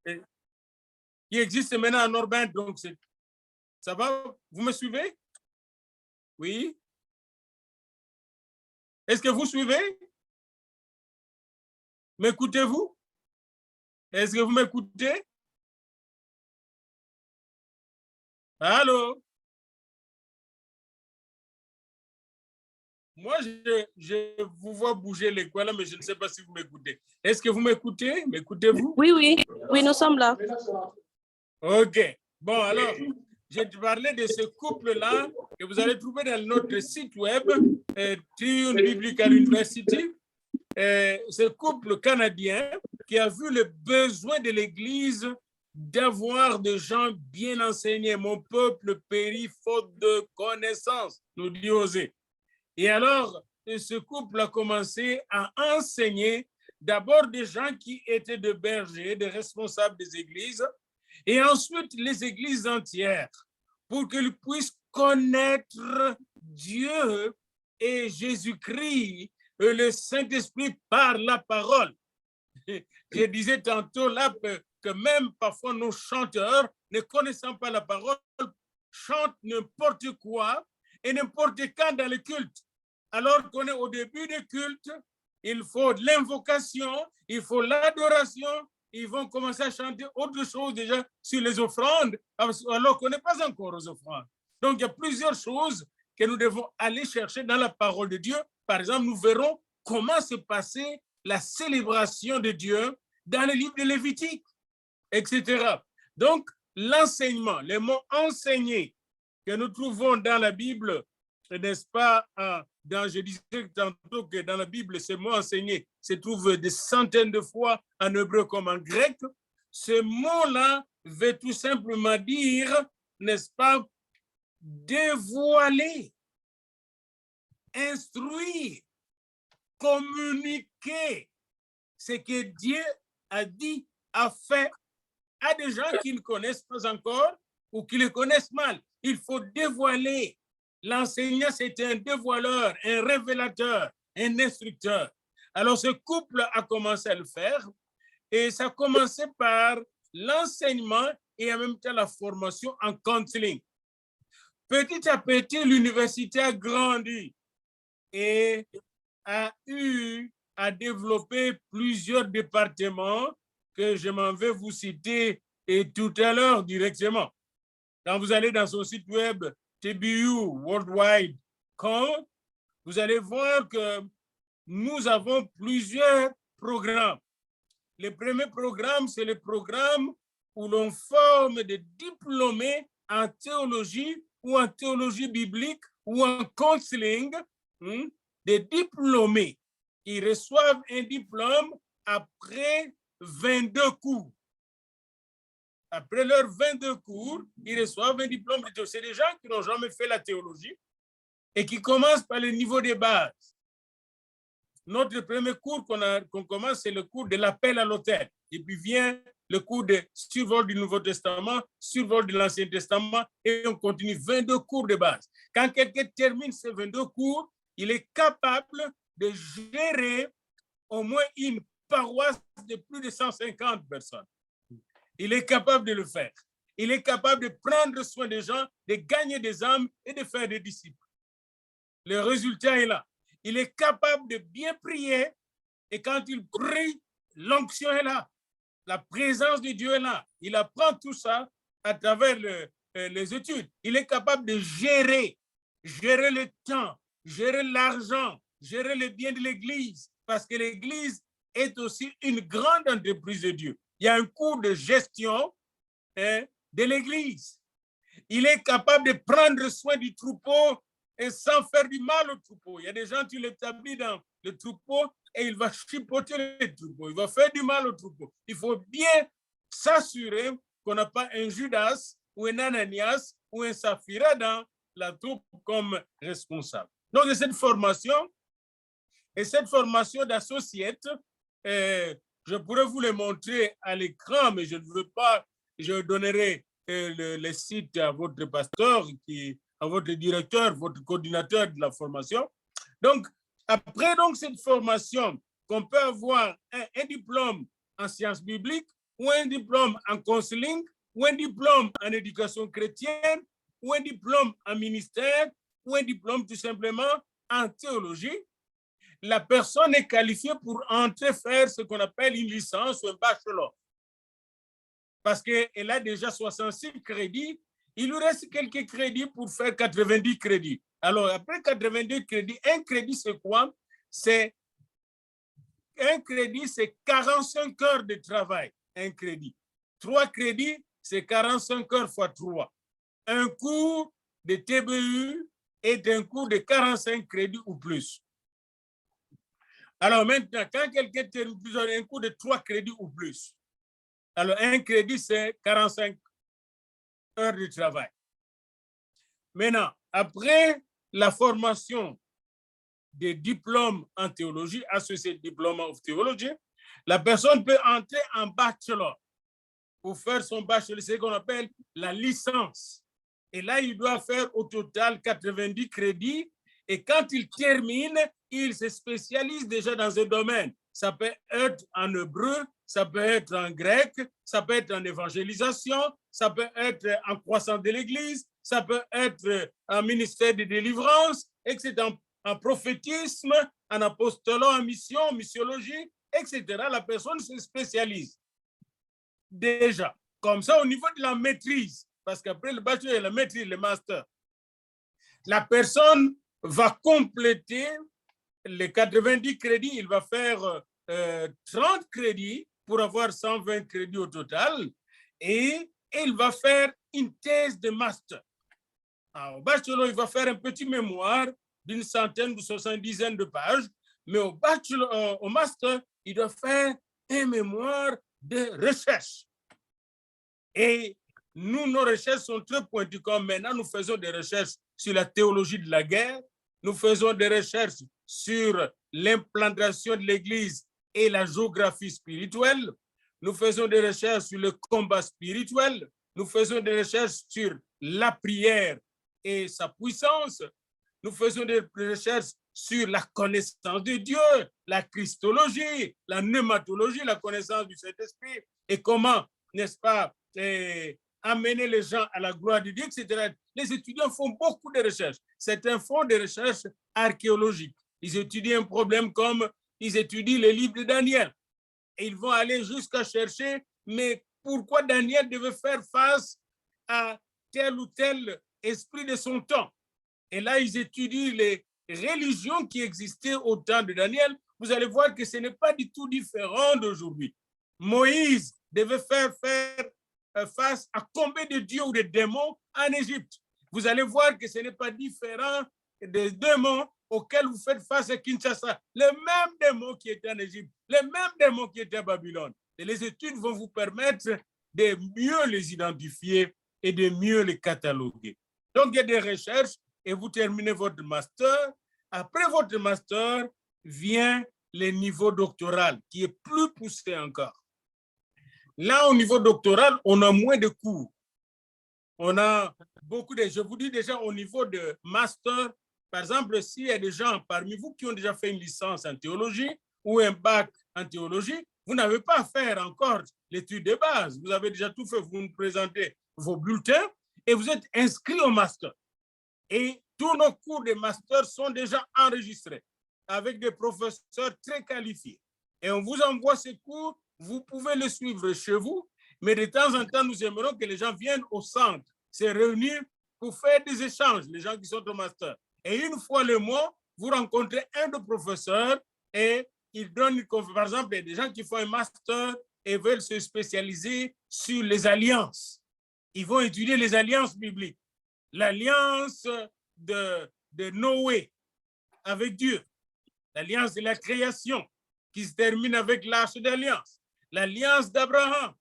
qui existe maintenant en Orban. Donc, ça va? Vous me suivez? Oui. Est-ce que vous suivez? M'écoutez-vous? Est-ce que vous m'écoutez? Allô? Moi, je vous vois bouger les coins là, mais je ne sais pas si vous m'écoutez. Est-ce que vous m'écoutez? M'écoutez-vous? Oui, oui. Oui, nous sommes là. OK. Bon, alors, je te parlais de ce couple-là que vous allez trouver dans notre site web, Triune Biblical University. Ce couple canadien qui a vu le besoin de l'Église d'avoir des gens bien enseignés. Mon peuple périt faute de connaissances, nous dit Osée. Et alors, ce couple a commencé à enseigner d'abord des gens qui étaient de bergers, des responsables des églises, et ensuite les églises entières, pour qu'ils puissent connaître Dieu et Jésus-Christ, et le Saint-Esprit par la parole. Je disais tantôt là que même parfois nos chanteurs, ne connaissant pas la parole, chantent n'importe quoi et n'importe quand dans le culte. Alors qu'on est au début du culte, il faut de l'invocation, il faut l'adoration, ils vont commencer à chanter autre chose déjà sur les offrandes, alors qu'on n'est pas encore aux offrandes. Donc, il y a plusieurs choses que nous devons aller chercher dans la parole de Dieu. Par exemple, nous verrons comment se passait la célébration de Dieu dans le livre de Lévitique, etc. Donc, l'enseignement, les mots enseignés que nous trouvons dans la Bible, n'est-ce pas, je disais tantôt que dans la Bible, ce mot enseigné se trouve des centaines de fois en hébreu comme en grec. Ce mot-là veut tout simplement dire, n'est-ce pas, dévoiler, instruire, communiquer ce que Dieu a dit, a fait à des gens qui ne connaissent pas encore ou qui le connaissent mal. Il faut dévoiler. L'enseignant, c'est un dévoileur, un révélateur, un instructeur. Alors, ce couple a commencé à le faire et ça a commencé par l'enseignement et en même temps la formation en counseling. Petit à petit, l'université a grandi et a eu à développer plusieurs départements que je m'en vais vous citer et tout à l'heure directement. Quand vous allez dans son site web TBU Worldwide.com, vous allez voir que nous avons plusieurs programmes. Le premier programme, c'est le programme où l'on forme des diplômés en théologie ou en théologie biblique ou en counseling, des diplômés. Ils reçoivent un diplôme après 22 cours. Après leurs 22 cours, ils reçoivent un diplôme de théologie. C'est des gens qui n'ont jamais fait la théologie et qui commencent par le niveau des bases. Notre premier cours qu'on commence, c'est le cours de l'appel à l'autel. Et puis vient le cours de survol du Nouveau Testament, survol de l'Ancien Testament, et on continue 22 cours de base. Quand quelqu'un termine ces 22 cours, il est capable de gérer au moins une paroisse de plus de 150 personnes. Il est capable de le faire. Il est capable de prendre soin des gens, de gagner des âmes et de faire des disciples. Le résultat est là. Il est capable de bien prier et quand il prie, l'onction est là. La présence de Dieu est là. Il apprend tout ça à travers les études. Il est capable de gérer le temps, gérer l'argent, gérer le bien de l'Église, parce que l'Église est aussi une grande entreprise de Dieu. Il y a un cours de gestion de l'Église. Il est capable de prendre soin du troupeau et sans faire du mal au troupeau. Il y a des gens, tu l'établis dans le troupeau et il va chipoter le troupeau. Il va faire du mal au troupeau. Il faut bien s'assurer qu'on n'a pas un Judas ou un Ananias ou un Saphira dans la troupe comme responsable. Donc, cette formation d'associate, je pourrais vous le montrer à l'écran, mais je ne veux pas, je donnerai le site à votre pasteur, à votre directeur, votre coordinateur de la formation. Donc, après cette formation, qu'on peut avoir un diplôme en sciences bibliques, ou un diplôme en counseling, ou un diplôme en éducation chrétienne, ou un diplôme en ministère, ou un diplôme tout simplement en théologie, la personne est qualifiée pour entrer faire ce qu'on appelle une licence ou un bachelor. Parce qu'elle a déjà 66 crédits, il lui reste quelques crédits pour faire 90 crédits. Alors, après 90 crédits, un crédit, c'est quoi? Un crédit, c'est 45 heures de travail, un crédit. 3 crédits, c'est 45 heures fois 3. Un cours de TBU est un cours de 45 crédits ou plus. Alors maintenant, quand quelqu'un termine un cours de 3 crédits ou plus, alors un crédit, c'est 45 heures de travail. Maintenant, après la formation des diplômes en théologie, associé diplôme of théologie, la personne peut entrer en bachelor pour faire son bachelor, c'est ce qu'on appelle la licence. Et là, il doit faire au total 90 crédits. Et quand il termine, il se spécialise déjà dans un domaine. Ça peut être en hébreu, ça peut être en grec, ça peut être en évangélisation, ça peut être en croissance de l'Église, ça peut être en ministère de délivrance, etc., en prophétisme, en apostolat, en mission, missiologie, etc. La personne se spécialise déjà. Comme ça, au niveau de la maîtrise, parce qu'après le bachelor, il y a la maîtrise, le master, la personne va compléter les 90 crédits, il va faire 30 crédits pour avoir 120 crédits au total et il va faire une thèse de master. Alors, au bachelor, il va faire un petit mémoire d'une centaine ou 70 de pages, mais au master, il doit faire un mémoire de recherche. Et nous, nos recherches sont très pointues, comme maintenant nous faisons des recherches sur la théologie de la guerre, nous faisons des recherches sur l'implantation de l'Église et la géographie spirituelle, nous faisons des recherches sur le combat spirituel, nous faisons des recherches sur la prière et sa puissance, nous faisons des recherches sur la connaissance de Dieu, la christologie, la pneumatologie, la connaissance du Saint-Esprit et comment, n'est-ce pas, amener les gens à la gloire de Dieu, etc. Les étudiants font beaucoup de recherches. Certains font des recherches archéologiques. Ils étudient un problème comme ils étudient les livres de Daniel. Et ils vont aller jusqu'à chercher, mais pourquoi Daniel devait faire face à tel ou tel esprit de son temps? Et là, ils étudient les religions qui existaient au temps de Daniel. Vous allez voir que ce n'est pas du tout différent d'aujourd'hui. Moïse devait faire face à combien de dieux ou de démons en Égypte. Vous allez voir que ce n'est pas différent des démons auxquels vous faites face à Kinshasa. Les mêmes démons qui étaient en Égypte, les mêmes démons qui étaient à Babylone. Et les études vont vous permettre de mieux les identifier et de mieux les cataloguer. Donc, il y a des recherches et vous terminez votre master. Après votre master, vient le niveau doctoral qui est plus poussé encore. Là, au niveau doctoral, on a moins de cours. On a beaucoup de... Je vous dis déjà, au niveau de master, par exemple, s'il y a des gens parmi vous qui ont déjà fait une licence en théologie ou un bac en théologie, vous n'avez pas à faire encore l'étude de base. Vous avez déjà tout fait. Vous nous présentez vos bulletins et vous êtes inscrit au master. Et tous nos cours de master sont déjà enregistrés avec des professeurs très qualifiés. Et on vous envoie ces cours. Vous pouvez le suivre chez vous, mais de temps en temps, nous aimerons que les gens viennent au centre, se réunir pour faire des échanges, les gens qui sont au master. Et une fois le mois, vous rencontrez un des professeurs et il donne une conférence. Par exemple, il y a des gens qui font un master et veulent se spécialiser sur les alliances. Ils vont étudier les alliances bibliques. L'alliance de Noé avec Dieu, l'alliance de la création qui se termine avec l'arche d'alliance, l'alliance d'Abraham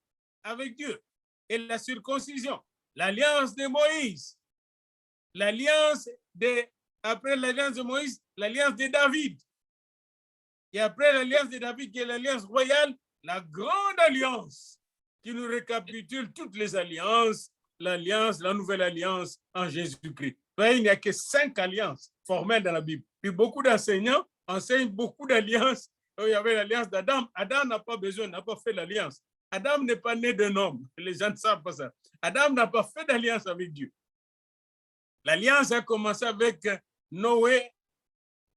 avec Dieu et la circoncision, l'alliance de Moïse, après l'alliance de Moïse, l'alliance de David. Et après l'alliance de David, qui est l'alliance royale, la grande alliance qui nous récapitule toutes les alliances, l'alliance, la nouvelle alliance en Jésus-Christ. Il n'y a que 5 alliances formelles dans la Bible. Puis beaucoup d'enseignants enseignent beaucoup d'alliances. Il y avait l'alliance d'Adam. Adam n'a pas besoin, n'a pas fait l'alliance. Adam n'est pas né d'un homme. Les gens ne savent pas ça. Adam n'a pas fait d'alliance avec Dieu. L'alliance a commencé avec Noé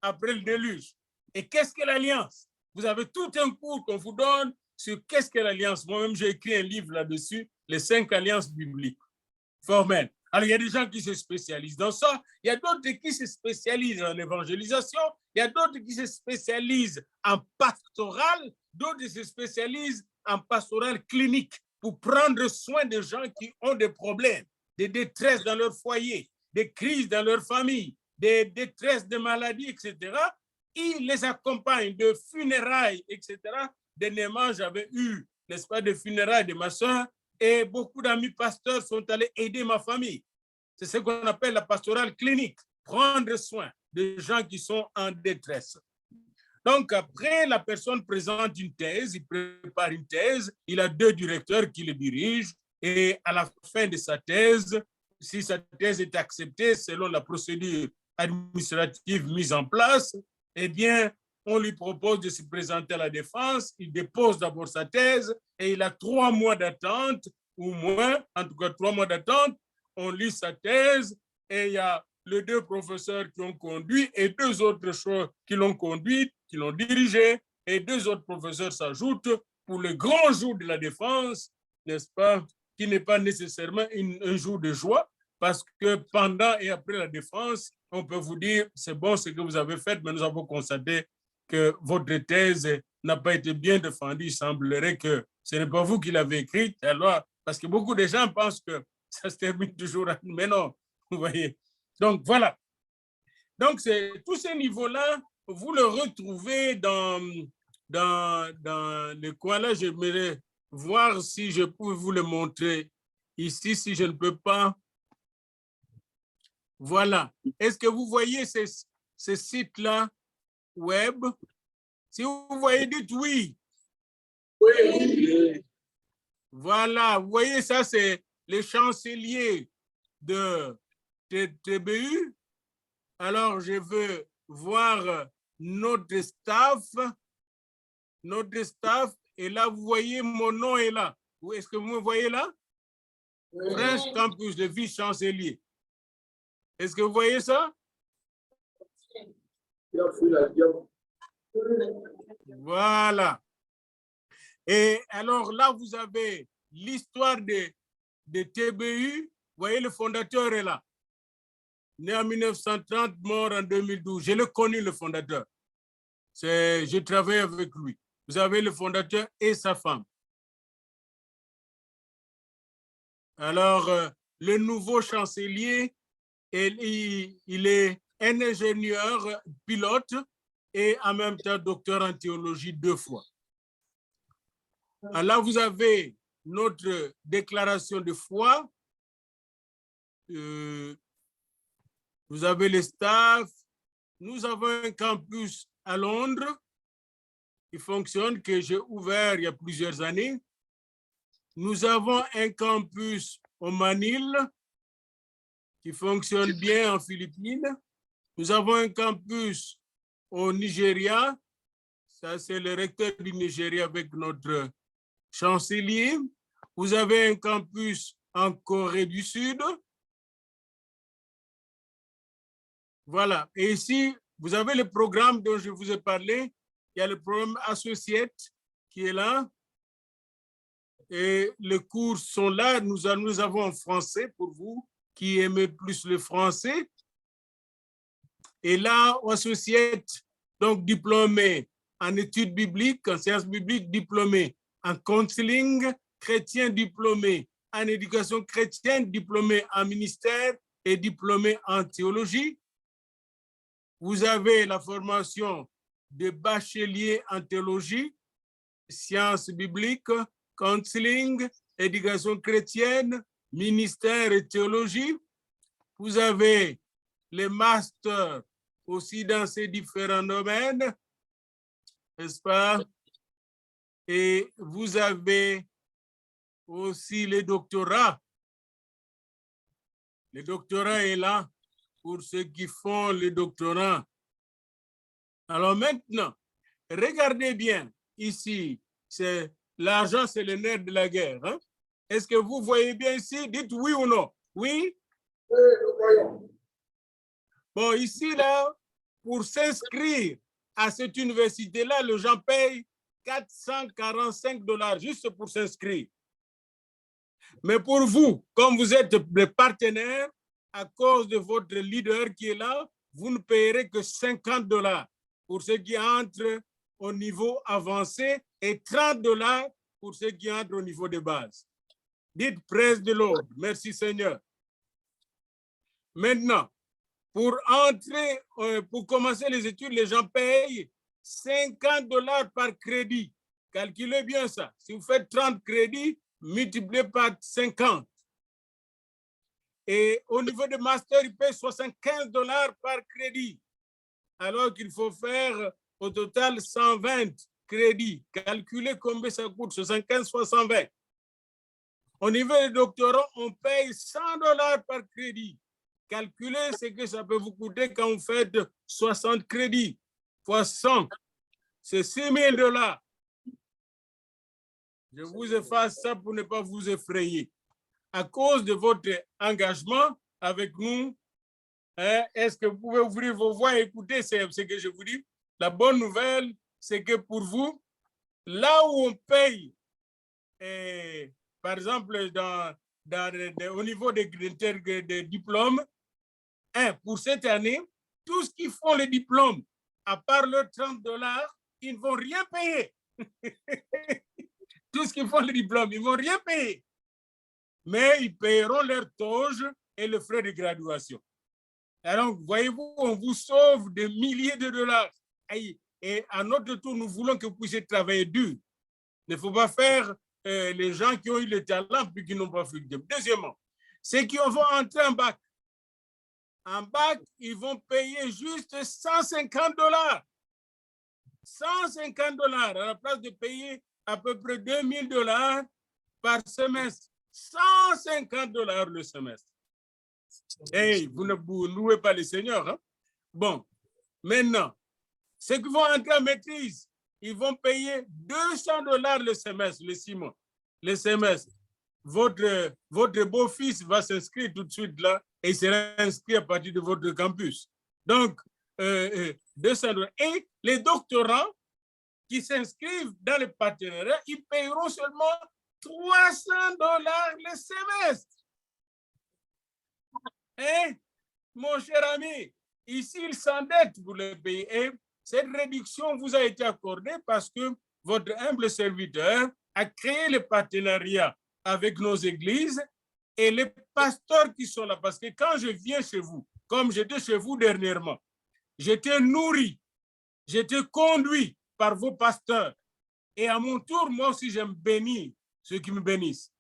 après le déluge. Et qu'est-ce que l'alliance? Vous avez tout un cours qu'on vous donne sur qu'est-ce que l'alliance. Moi-même, j'ai écrit un livre là-dessus, les 5 alliances bibliques formelles. Alors, il y a des gens qui se spécialisent dans ça. Il y a d'autres qui se spécialisent en évangélisation. Il y a d'autres qui se spécialisent en pastoral. D'autres se spécialisent en pastoral clinique pour prendre soin des gens qui ont des problèmes, des détresses dans leur foyer, des crises dans leur famille, des détresses de maladies, etc. Ils les accompagnent de funérailles, etc. Dernièrement, j'avais eu, n'est-ce pas, des funérailles de ma soeur et beaucoup d'amis pasteurs sont allés aider ma famille. C'est ce qu'on appelle la pastorale clinique, prendre soin de gens qui sont en détresse. Donc, après, la personne présente une thèse, il prépare une thèse, il a 2 directeurs qui le dirigent et à la fin de sa thèse, si sa thèse est acceptée selon la procédure administrative mise en place, eh bien, on lui propose de se présenter à la défense, il dépose d'abord sa thèse et il a 3 mois d'attente ou moins, en tout cas 3 mois d'attente, on lit sa thèse et il y a les 2 professeurs qui ont conduit et 2 autres choses qui l'ont conduite, qui l'ont dirigé et 2 autres professeurs s'ajoutent pour le grand jour de la défense, n'est-ce pas, qui n'est pas nécessairement un jour de joie parce que pendant et après la défense, on peut vous dire, c'est bon ce que vous avez fait, mais nous avons constaté que votre thèse n'a pas été bien défendue. Il semblerait que ce n'est pas vous qui l'avez écrite. Alors, parce que beaucoup de gens pensent que ça se termine toujours, mais non, vous voyez. Donc, voilà. Donc, tous ces niveaux-là, vous le retrouvez dans le coin-là. J'aimerais voir si je peux vous le montrer ici, si je ne peux pas. Voilà. Est-ce que vous voyez ces sites-là web? Si vous voyez, dites oui. Oui. Voilà. Vous voyez, ça, c'est les chanceliers de TBU. Alors, je veux voir notre staff. Et là, vous voyez, mon nom est là. Est-ce que vous me voyez là? Oui. French Campus de vice-chancelier. Est-ce que vous voyez ça? Voilà. Et alors là, vous avez l'histoire de TBU. Vous voyez, le fondateur est là. Né en 1930, mort en 2012. Je l'ai connu, le fondateur. Je travaille avec lui. Vous avez le fondateur et sa femme. Alors, le nouveau chancelier, il est un ingénieur pilote et en même temps docteur en théologie 2 fois. Alors là, vous avez notre déclaration de foi. Vous avez le staff. Nous avons un campus à Londres qui fonctionne, que j'ai ouvert il y a plusieurs années. Nous avons un campus au Manille qui fonctionne bien en Philippines. Nous avons un campus au Nigeria. Ça, c'est le recteur du Nigeria avec notre chancelier. Vous avez un campus en Corée du Sud. Voilà. Et ici, vous avez le programme dont je vous ai parlé. Il y a le programme Associate qui est là. Et les cours sont là. Nous avons en français pour vous qui aimez plus le français. Et là, Associate, donc diplômé en études bibliques, en sciences bibliques, diplômé en counseling chrétien, diplômé en éducation chrétienne, diplômé en ministère et diplômé en théologie. Vous avez la formation de bachelier en théologie, sciences bibliques, counseling, éducation chrétienne, ministère et théologie. Vous avez les masters aussi dans ces différents domaines, n'est-ce pas? Et vous avez aussi les doctorats. Le doctorat est là pour ceux qui font le doctorat. Alors maintenant, regardez bien ici, c'est l'argent, c'est le nerf de la guerre. Hein? Est-ce que vous voyez bien ici? Dites oui ou non. Oui? Oui, nous voyons. Bon, ici, là, pour s'inscrire à cette université-là, les gens payent $445 juste pour s'inscrire. Mais pour vous, comme vous êtes des partenaires, à cause de votre leader qui est là, vous ne payerez que $50 pour ceux qui entrent au niveau avancé et $30 pour ceux qui entrent au niveau de base. Dites praise de l'Ordre. Merci Seigneur. Maintenant, pour entrer, pour commencer les études, les gens payent $50 par crédit. Calculez bien ça. Si vous faites 30 crédits, multiplié par 50. Et au niveau de master, ils payent $75 par crédit, alors qu'il faut faire au total 120 crédits. Calculez combien ça coûte, 75 fois 120. Au niveau des doctorats, on paye $100 par crédit. Calculez ce que ça peut vous coûter quand vous faites 60 crédits fois 100. C'est $6,000. Je vous efface ça pour ne pas vous effrayer. À cause de votre engagement avec nous, hein, est-ce que vous pouvez ouvrir vos voix et écouter ce que je vous dis? La bonne nouvelle, c'est que pour vous, là où on paye, par exemple, au niveau des diplômes, pour cette année, tous ceux qui font les diplômes, à part leurs $30, ils ne vont rien payer. Tous ceux qui font les diplômes, ils ne vont rien payer. Mais ils paieront leur toge et le frais de graduation. Alors, voyez-vous, on vous sauve des milliers de dollars. Et à notre tour, nous voulons que vous puissiez travailler dur. Il ne faut pas faire les gens qui ont eu le talent puis qui n'ont pas fait le job. Deuxièmement, ceux qui vont entrer en bac, ils vont payer juste $150. $150 à la place de payer à peu près $2,000 par semestre. $150 le semestre. Hey, vous ne louez pas le Seigneur. Hein? Bon, maintenant, ceux qui vont entrer en maîtrise, ils vont payer $200 le semestre, les 6 mois. Le semestre. Votre beau-fils va s'inscrire tout de suite là et il sera inscrit à partir de votre campus. Donc, $200. Et les doctorants qui s'inscrivent dans le partenariat, ils paieront seulement $300 le semestre. Hein? Mon cher ami, ici, il s'endette pour le payer. Et cette réduction vous a été accordée parce que votre humble serviteur a créé le partenariat avec nos églises et les pasteurs qui sont là. Parce que quand je viens chez vous, comme j'étais chez vous dernièrement, j'étais nourri, j'étais conduit par vos pasteurs. Et à mon tour, moi aussi, j'aime bénir ceux qui me bénissent.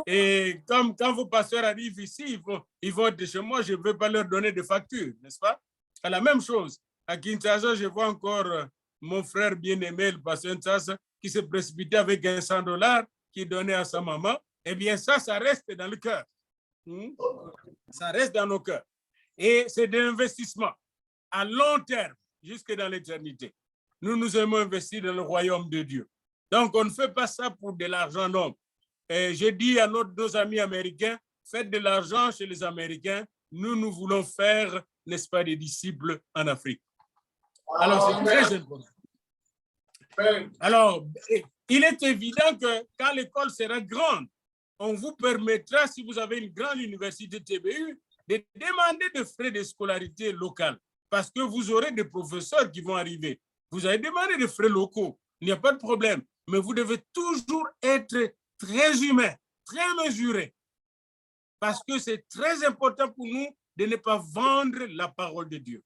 Et comme quand vos pasteurs arrivent ici, ils vont être chez moi, je ne vais pas leur donner de facture, n'est-ce pas? C'est la même chose. À Kinshasa, je vois encore mon frère bien-aimé, le pasteur Ntsasa, qui s'est précipité avec $100 qu'il donnait à sa maman. Eh bien, ça reste dans le cœur. Ça reste dans nos cœurs. Et c'est de l'investissement à long terme, jusque dans l'éternité. Nous aimons investir dans le royaume de Dieu. Donc, on ne fait pas ça pour de l'argent, non. Et je dis à nos amis américains, faites de l'argent chez les Américains. Nous voulons faire, n'est-ce pas, des disciples en Afrique. Alors, c'est très important. Alors, il est évident que quand l'école sera grande, on vous permettra, si vous avez une grande université TBU, de demander des frais de scolarité locale parce que vous aurez des professeurs qui vont arriver. Vous allez demander des frais locaux, il n'y a pas de problème, mais vous devez toujours être très humain, très mesuré, parce que c'est très important pour nous de ne pas vendre la parole de Dieu.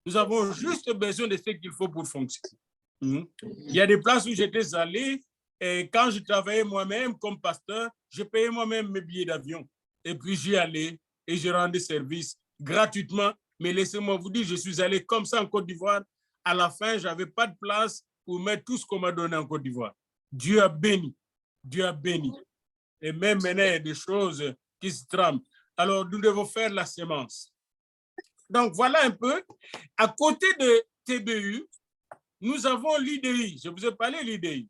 Nous avons juste besoin de ce qu'il faut pour fonctionner. Il y a des places où j'étais allé et quand je travaillais moi-même comme pasteur, je payais moi-même mes billets d'avion. Et puis j'y allais et je rendais service gratuitement. Mais laissez-moi vous dire, je suis allé comme ça en Côte d'Ivoire. À la fin, je n'avais pas de place pour mettre tout ce qu'on m'a donné en Côte d'Ivoire. Dieu a béni. Dieu a béni. Et même maintenant, il y a des choses qui se trament. Alors, nous devons faire la sémence. Donc, voilà un peu. À côté de TBU, nous avons l'IDI. Je vous ai parlé de l'IDI.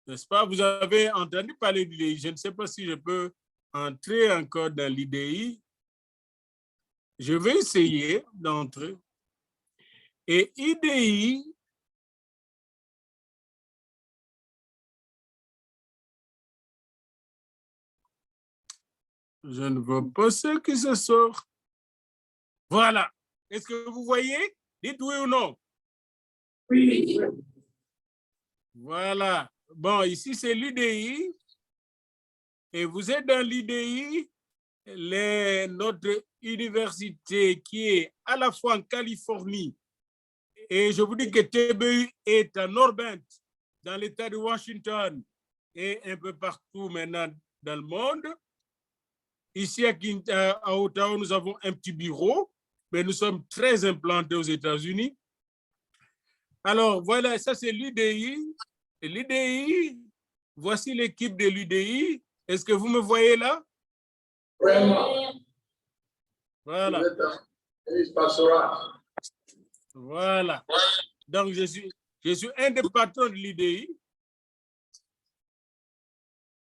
N'est-ce pas? Vous avez entendu parler de l'IDI. Je ne sais pas si je peux entrer encore dans l'IDI. Je vais essayer d'entrer. Et IDI, je ne vois pas ce qui se sort. Voilà. Est-ce que vous voyez? Dites oui ou non. Oui. Voilà. Bon, ici, c'est l'IDI. Et vous êtes dans l'IDI, notre université qui est à la fois en Californie, et je vous dis que TBU est à Northbend, dans l'État de Washington, et un peu partout maintenant dans le monde. Ici à Ottawa, nous avons un petit bureau, mais nous sommes très implantés aux États-Unis. Alors, voilà, ça c'est l'IDI. L'IDI, voici l'équipe de l'IDI. Est-ce que vous me voyez là? Vraiment. Voilà. Voilà. Donc, je suis un des patrons de l'IDI.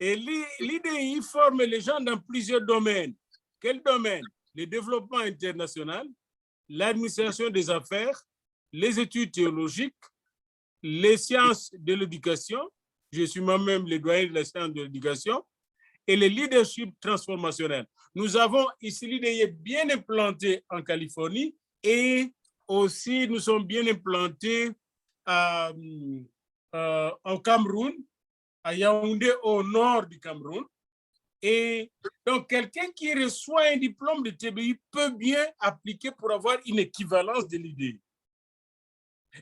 Et l'IDI forme les gens dans plusieurs domaines. Quel domaine? Le développement international, l'administration des affaires, les études théologiques, les sciences de l'éducation. Je suis moi-même le doyen de la science de l'éducation et le leadership transformationnel. Nous avons ici l'IDI bien implanté en Californie et aussi nous sommes bien implantés au Cameroun, à Yaoundé au nord du Cameroun. Et donc, quelqu'un qui reçoit un diplôme de TBI peut bien appliquer pour avoir une équivalence de l'IDI.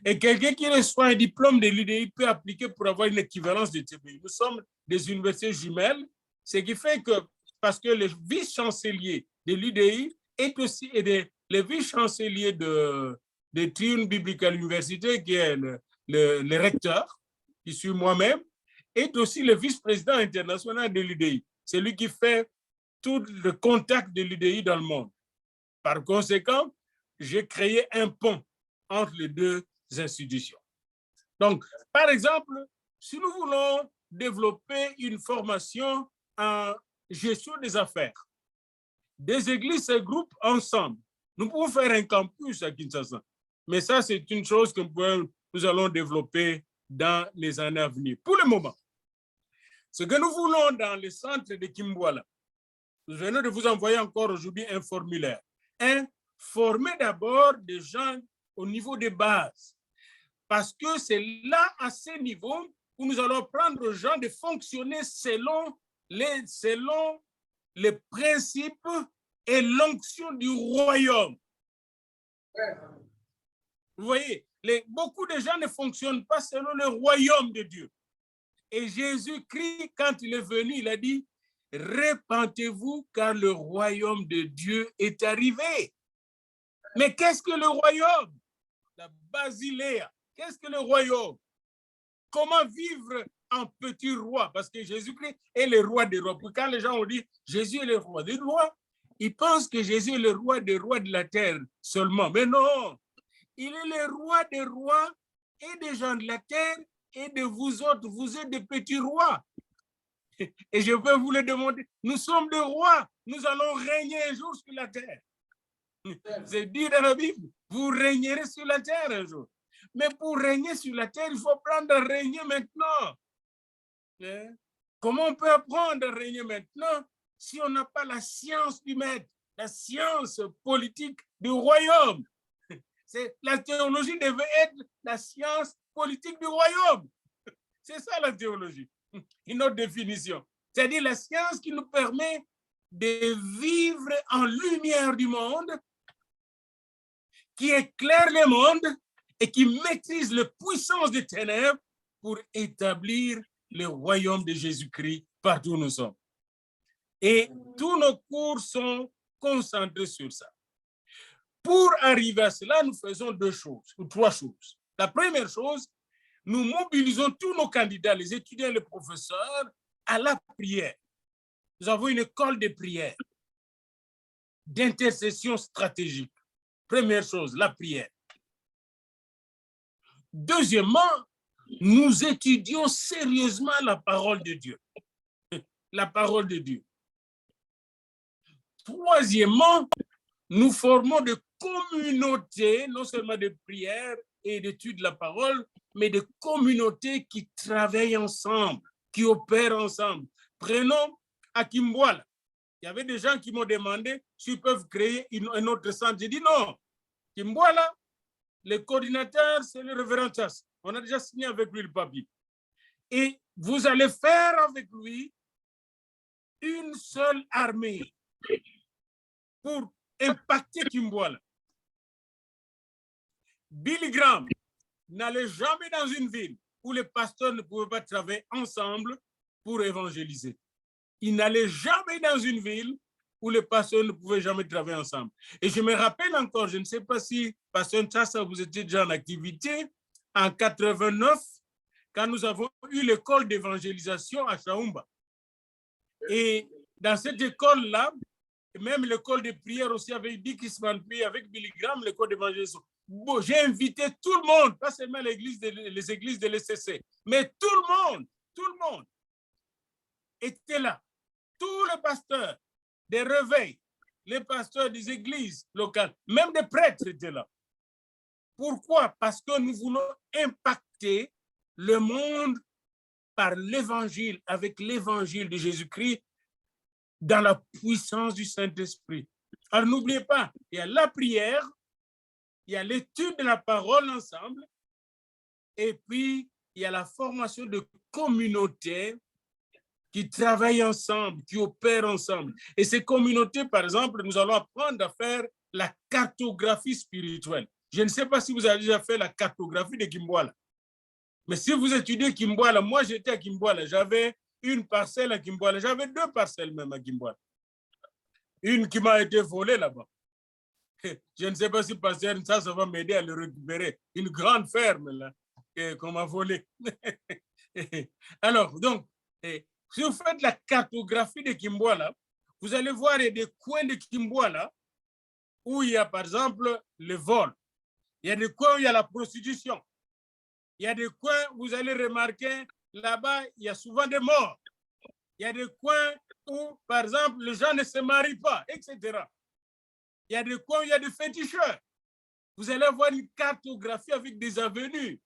Et quelqu'un qui reçoit un diplôme de l'IDI peut appliquer pour avoir une équivalence de TBI. Nous sommes des universités jumelles, ce qui fait que, parce que le vice-chancelier de l'IDI est aussi le vice-chancelier de Trinity Biblical University, qui est le recteur, qui suis moi-même, est aussi le vice-président international de l'IDI. C'est lui qui fait tout le contact de l'IDI dans le monde. Par conséquent, j'ai créé un pont entre les deux institutions. Donc, par exemple, si nous voulons développer une formation en gestion des affaires, des églises se groupent ensemble. Nous pouvons faire un campus à Kinshasa. Mais ça, c'est une chose que nous allons développer dans les années à venir. Pour le moment, ce que nous voulons dans le centre de Kimbwala, nous venons de vous envoyer encore aujourd'hui un formulaire. Former d'abord des gens au niveau des bases. Parce que c'est là, à ce niveau, où nous allons prendre aux gens de fonctionner selon les principes et l'onction du royaume. Vous voyez, beaucoup de gens ne fonctionnent pas selon le royaume de Dieu. Et Jésus-Christ, quand il est venu, il a dit, répentez-vous car le royaume de Dieu est arrivé. Mais qu'est-ce que le royaume? La Basiléa. Qu'est-ce que le royaume? Comment vivre en petit roi? Parce que Jésus-Christ est le roi des rois. Quand les gens ont dit Jésus est le roi des rois, ils pensent que Jésus est le roi des rois de la terre seulement. Mais non, il est le roi des rois et des gens de la terre et de vous autres. Vous êtes des petits rois. Et je peux vous le demander, nous sommes des rois. Nous allons régner un jour sur la terre. C'est dit dans la Bible, vous régnerez sur la terre un jour. Mais pour régner sur la terre, il faut apprendre à régner maintenant. Comment on peut apprendre à régner maintenant si on n'a pas la science du maître, la science politique du royaume? La théologie devait être la science politique du royaume. C'est ça la théologie, une autre définition. C'est-à-dire la science qui nous permet de vivre en lumière du monde, qui éclaire le monde et qui maîtrise les puissances des ténèbres pour établir le royaume de Jésus-Christ partout où nous sommes. Et tous nos cours sont concentrés sur ça. Pour arriver à cela, nous faisons deux choses, ou trois choses. La première chose, nous mobilisons tous nos candidats, les étudiants et les professeurs, à la prière. Nous avons une école de prière, d'intercession stratégique. Première chose, la prière. Deuxièmement, nous étudions sérieusement la parole de Dieu. La parole de Dieu. Troisièmement, nous formons des communautés, non seulement de prière et d'étude de la parole, mais des communautés qui travaillent ensemble, qui opèrent ensemble. Prenons à Kimbwala. Il y avait des gens qui m'ont demandé s'ils peuvent créer un autre centre. J'ai dit non. Kimbwala, le coordinateur, c'est le révérend Chass. On a déjà signé avec lui le papier. Et vous allez faire avec lui une seule armée pour impacter Kimbwala. Billy Graham n'allait jamais dans une ville où les pasteurs ne pouvaient pas travailler ensemble pour évangéliser. Il n'allait jamais dans une ville où les pasteurs ne pouvaient jamais travailler ensemble. Et je me rappelle encore, je ne sais pas si, pasteur Chassa, vous étiez déjà en activité, en 89, quand nous avons eu l'école d'évangélisation à Chaumba. Et dans cette école-là, même l'école de prière aussi avec Dick Isman, puis avec Billy Graham, l'école d'évangélisation. Bon, j'ai invité tout le monde, pas seulement les églises de l'ECC, mais tout le monde était là. Tous les pasteurs des réveils, les pasteurs des églises locales, même des prêtres étaient là. Pourquoi? Parce que nous voulons impacter le monde par l'évangile, avec l'évangile de Jésus-Christ, dans la puissance du Saint-Esprit. Alors n'oubliez pas, il y a la prière, il y a l'étude de la parole ensemble, et puis il y a la formation de communautés qui travaillent ensemble, qui opèrent ensemble. Et ces communautés, par exemple, nous allons apprendre à faire la cartographie spirituelle. Je ne sais pas si vous avez déjà fait la cartographie de Kimbwala. Mais si vous étudiez Kimbwala, moi j'étais à Kimbwala, j'avais une parcelle à Kimbwala, j'avais 2 parcelles même à Kimbwala. Une qui m'a été volée là-bas. Je ne sais pas si pasteur ça va m'aider à le récupérer. Une grande ferme là, qu'on m'a volée. Alors, donc, si vous faites la cartographie de Kimbwala, vous allez voir des coins de Kimbwala où il y a par exemple le vol. Il y a des coins où il y a la prostitution. Il y a des coins où vous allez remarquer, là-bas, il y a souvent des morts. Il y a des coins où, par exemple, les gens ne se marient pas, etc. Il y a des coins où il y a des féticheurs. Vous allez avoir une cartographie avec des avenues.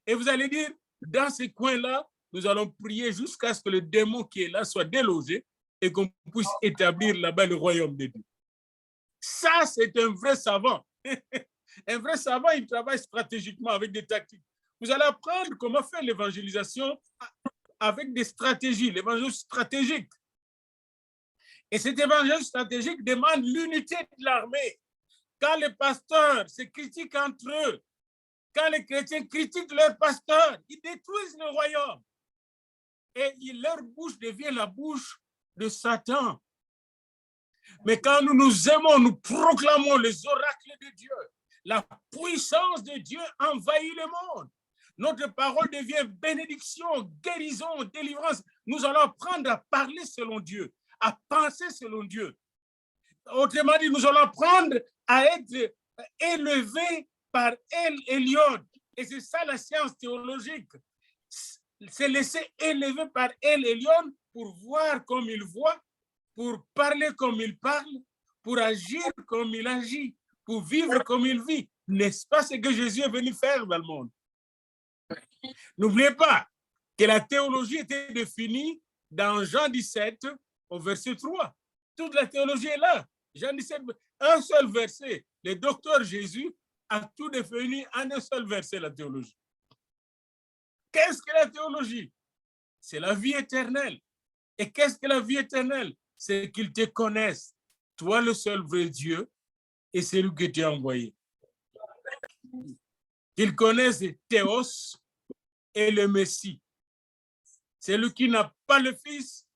Et vous allez dire, dans ces coins-là, nous allons prier jusqu'à ce que le démon qui est là soit délogé et qu'on puisse établir là-bas le royaume de Dieu. Ça, c'est un vrai savant. Un vrai savant, il travaille stratégiquement avec des tactiques. Vous allez apprendre comment faire l'évangélisation avec des stratégies, l'évangile stratégique. Et cet évangile stratégique demande l'unité de l'armée. Quand les pasteurs se critiquent entre eux, quand les chrétiens critiquent leurs pasteurs, ils détruisent le royaume. Et leur bouche devient la bouche de Satan. Mais quand nous nous aimons, nous proclamons les oracles de Dieu. La puissance de Dieu envahit le monde. Notre parole devient bénédiction, guérison, délivrance. Nous allons apprendre à parler selon Dieu, à penser selon Dieu. Autrement dit, nous allons apprendre à être élevés par El Elyon. Et c'est ça la science théologique. C'est laisser élever par El Elyon pour voir comme il voit, pour parler comme il parle, pour agir comme il agit, pour vivre comme il vit. N'est-ce pas ce que Jésus est venu faire dans le monde? N'oubliez pas que la théologie était définie dans Jean 17 au verset 3. Toute la théologie est là. Jean 17, un seul verset. Le docteur Jésus a tout défini en un seul verset, la théologie. Qu'est-ce que la théologie? C'est la vie éternelle. Et qu'est-ce que la vie éternelle? C'est qu'ils te connaissent, toi le seul vrai Dieu, et celui que tu as envoyé. Qu'ils connaissent Théos et le Messie. Celui qui n'a pas le Fils,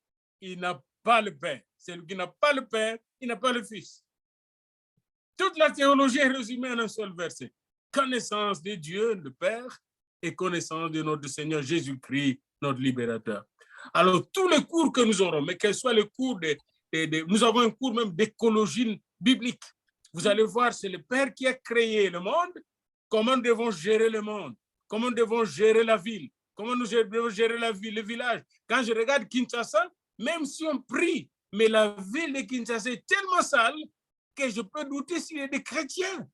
il n'a pas le Père. Celui qui n'a pas le Père, il n'a pas le Fils. Toute la théologie est résumée en un seul verset. Connaissance de Dieu, le Père, et connaissance de notre Seigneur Jésus-Christ, notre libérateur. Alors, tous les cours que nous aurons, mais quels soient les cours nous avons un cours même d'écologie biblique. Vous allez voir, c'est le Père qui a créé le monde. Comment nous devons gérer le monde? Comment nous devons gérer la ville? comment nous devons gérer la ville, le village. Quand je regarde Kinshasa, même si on prie, mais la ville de Kinshasa est tellement sale que je peux douter s'il y a des chrétiens.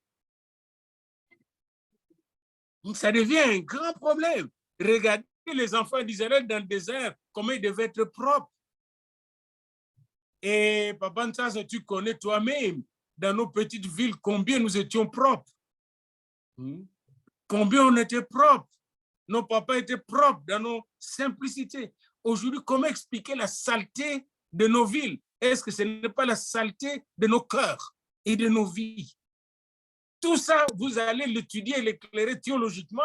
Donc, ça devient un grand problème. Regardez les enfants d'Israël dans le désert, comment ils devaient être propres. Et Papa Ntsasa, tu connais toi-même, dans nos petites villes, combien nous étions propres. Combien on était propres. Nos papas étaient propres dans nos simplicités. Aujourd'hui, comment expliquer la saleté de nos villes? Est-ce que ce n'est pas la saleté de nos cœurs et de nos vies? Tout ça, vous allez l'étudier, l'éclairer théologiquement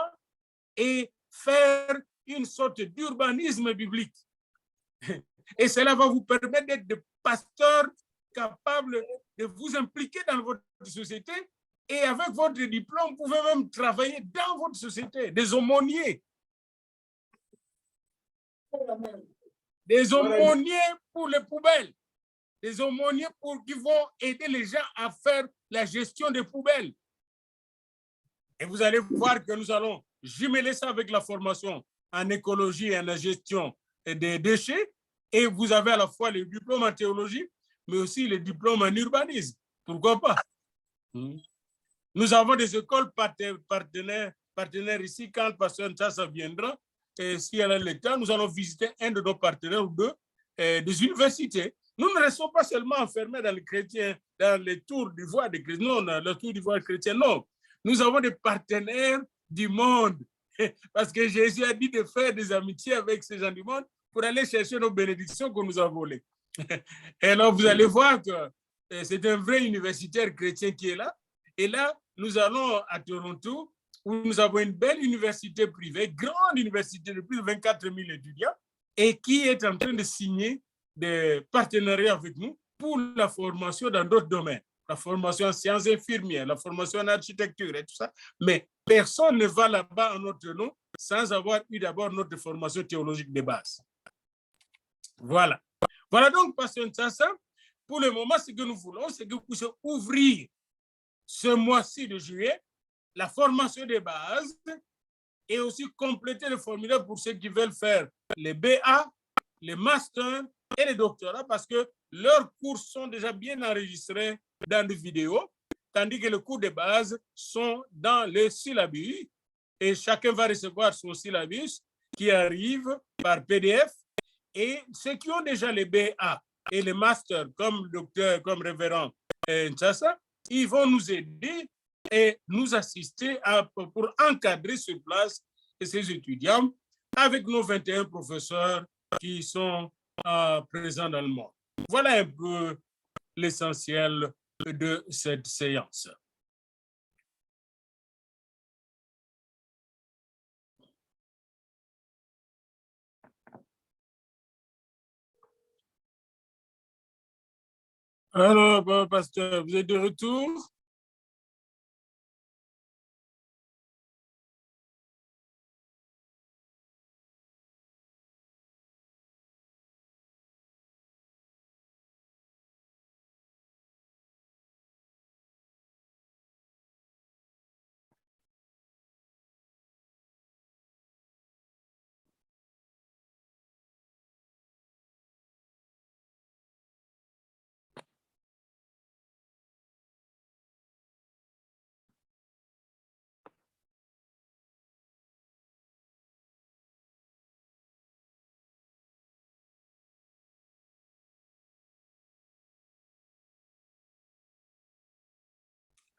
et faire une sorte d'urbanisme biblique. Et cela va vous permettre d'être des pasteurs capables de vous impliquer dans votre société. Et avec votre diplôme, vous pouvez même travailler dans votre société, des aumôniers. Des aumôniers pour les poubelles. Des aumôniers qui vont aider les gens à faire la gestion des poubelles. Et vous allez voir que nous allons jumeler ça avec la formation en écologie et en la gestion des déchets. Et vous avez à la fois les diplômes en théologie, mais aussi les diplômes en urbanisme. Pourquoi pas? Nous avons des écoles partenaires ici. Quand le pasteur Ntsasa viendra, et si elle a le temps, nous allons visiter un de nos partenaires ou deux des universités. Nous ne restons pas seulement enfermés dans les chrétiens, dans les tours d'ivoire des chrétiens. Non, le tour d'ivoire chrétien, non. Nous avons des partenaires du monde. Parce que Jésus a dit de faire des amitiés avec ces gens du monde pour aller chercher nos bénédictions que nous avons volées. Et alors, vous allez voir que c'est un vrai universitaire chrétien qui est là. Et là, nous allons à Toronto, où nous avons une belle université privée, grande université de plus de 24 000 étudiants, et qui est en train de signer des partenariats avec nous pour la formation dans d'autres domaines. La formation en sciences infirmières, la formation en architecture et tout ça. Mais personne ne va là-bas en notre nom sans avoir eu d'abord notre formation théologique de base. Voilà. Voilà donc, Pasteur Ntsasa, pour le moment, ce que nous voulons, c'est que vous puissiez ouvrir ce mois-ci de juillet la formation de base et aussi compléter le formulaire pour ceux qui veulent faire les BA, les masters et les doctorats parce que leurs cours sont déjà bien enregistrés dans des vidéos, tandis que les cours de base sont dans le syllabus et chacun va recevoir son syllabus qui arrive par PDF. Et ceux qui ont déjà les BA et les masters, comme docteur, comme révérend Ntsasa, ils vont nous aider et nous assister pour encadrer sur place ces étudiants avec nos 21 professeurs qui sont présents dans le monde. Voilà un peu l'essentiel de cette séance. Alors, pasteur, vous êtes de retour?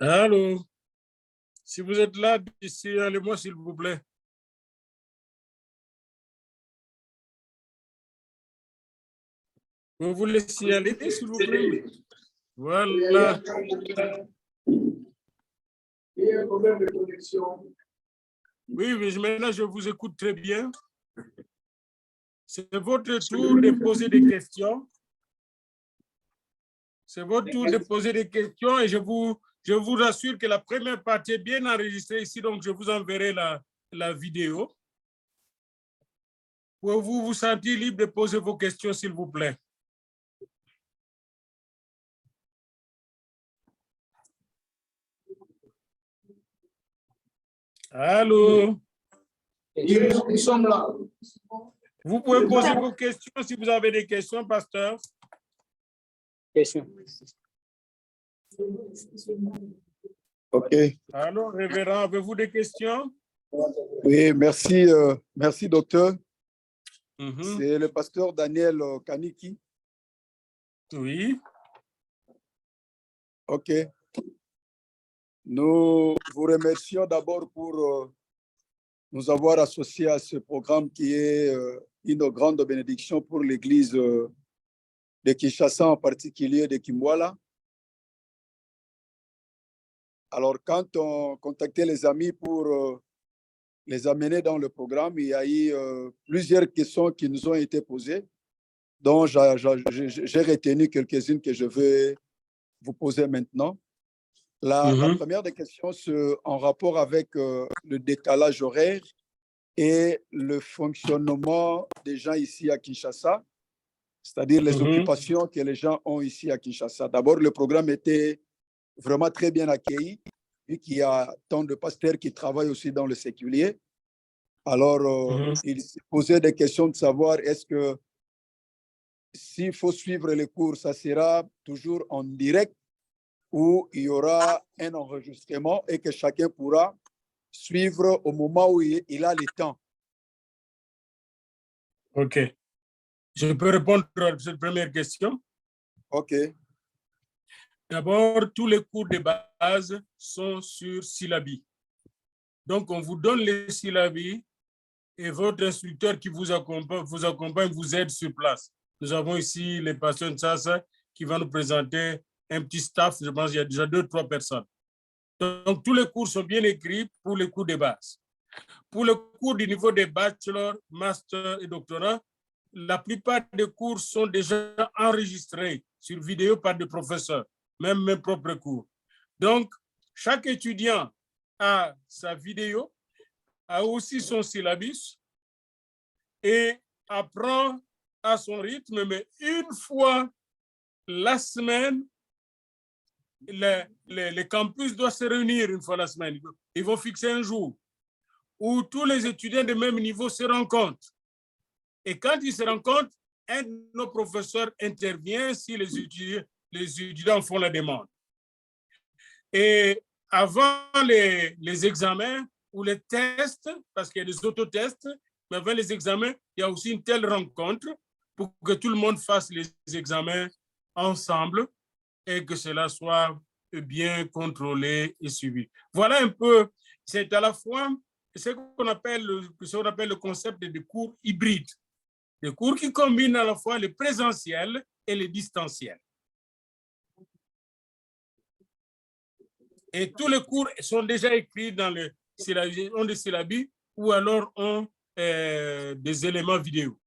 Allô? Si vous êtes là, signalez-moi s'il vous plaît. Vous voulez signaler, s'il vous plaît? Voilà. Il y a un problème de connexion. Oui, mais maintenant, je vous écoute très bien. C'est votre tour de poser des questions. C'est votre tour de poser des questions et je vous assure que la première partie est bien enregistrée ici, donc je vous enverrai la vidéo. Pouvez-vous vous sentir libre de poser vos questions, s'il vous plaît? Allô? Ils sommes là. Vous pouvez poser vos questions si vous avez des questions, pasteur. Question. OK. Alors, révérend, avez-vous des questions? Oui, merci, merci docteur. Mhm. C'est le pasteur Daniel Kaniki. Oui. OK. Nous vous remercions d'abord pour nous avoir associés à ce programme qui est une grande bénédiction pour l'Église de Kinshasa, en particulier de Kimwala. Alors, quand on contactait les amis pour les amener dans le programme, il y a eu plusieurs questions qui nous ont été posées, dont j'ai retenu quelques-unes que je vais vous poser maintenant. La première des questions, c'est en rapport avec le décalage horaire et le fonctionnement des gens ici à Kinshasa, c'est-à-dire les occupations que les gens ont ici à Kinshasa. D'abord, le programme était vraiment très bien accueilli, vu qu'il y a tant de pasteurs qui travaillent aussi dans le séculier. Alors, il s'est posé des questions de savoir est-ce que s'il faut suivre les cours, ça sera toujours en direct ou il y aura un enregistrement et que chacun pourra suivre au moment où il a le temps. OK. Je peux répondre à cette première question? OK. D'abord, tous les cours de base sont sur syllabi. Donc, on vous donne les syllabis et votre instructeur qui vous accompagne vous aide sur place. Nous avons ici les pasteurs de Sasa qui vont nous présenter un petit staff. Je pense qu'il y a déjà 2-3 personnes. Donc, tous les cours sont bien écrits pour les cours de base. Pour le cours du niveau des bachelor, master et doctorat, la plupart des cours sont déjà enregistrés sur vidéo par des professeurs, même mes propres cours. Donc, chaque étudiant a sa vidéo, a aussi son syllabus et apprend à son rythme, mais une fois la semaine, les campus doivent se réunir une fois la semaine. Ils vont fixer un jour où tous les étudiants de même niveau se rencontrent. Et quand ils se rencontrent, un de nos professeurs intervient si les étudiants font la demande. Et avant les examens ou les tests, parce qu'il y a des autotests, mais avant les examens, il y a aussi une telle rencontre pour que tout le monde fasse les examens ensemble et que cela soit bien contrôlé et suivi. Voilà un peu, c'est à la fois ce qu'on appelle le concept de cours hybrides, des cours qui combinent à la fois le présentiel et le distanciel. Et tous les cours sont déjà écrits dans le syllabi, ont des syllabis ou alors ont des éléments vidéo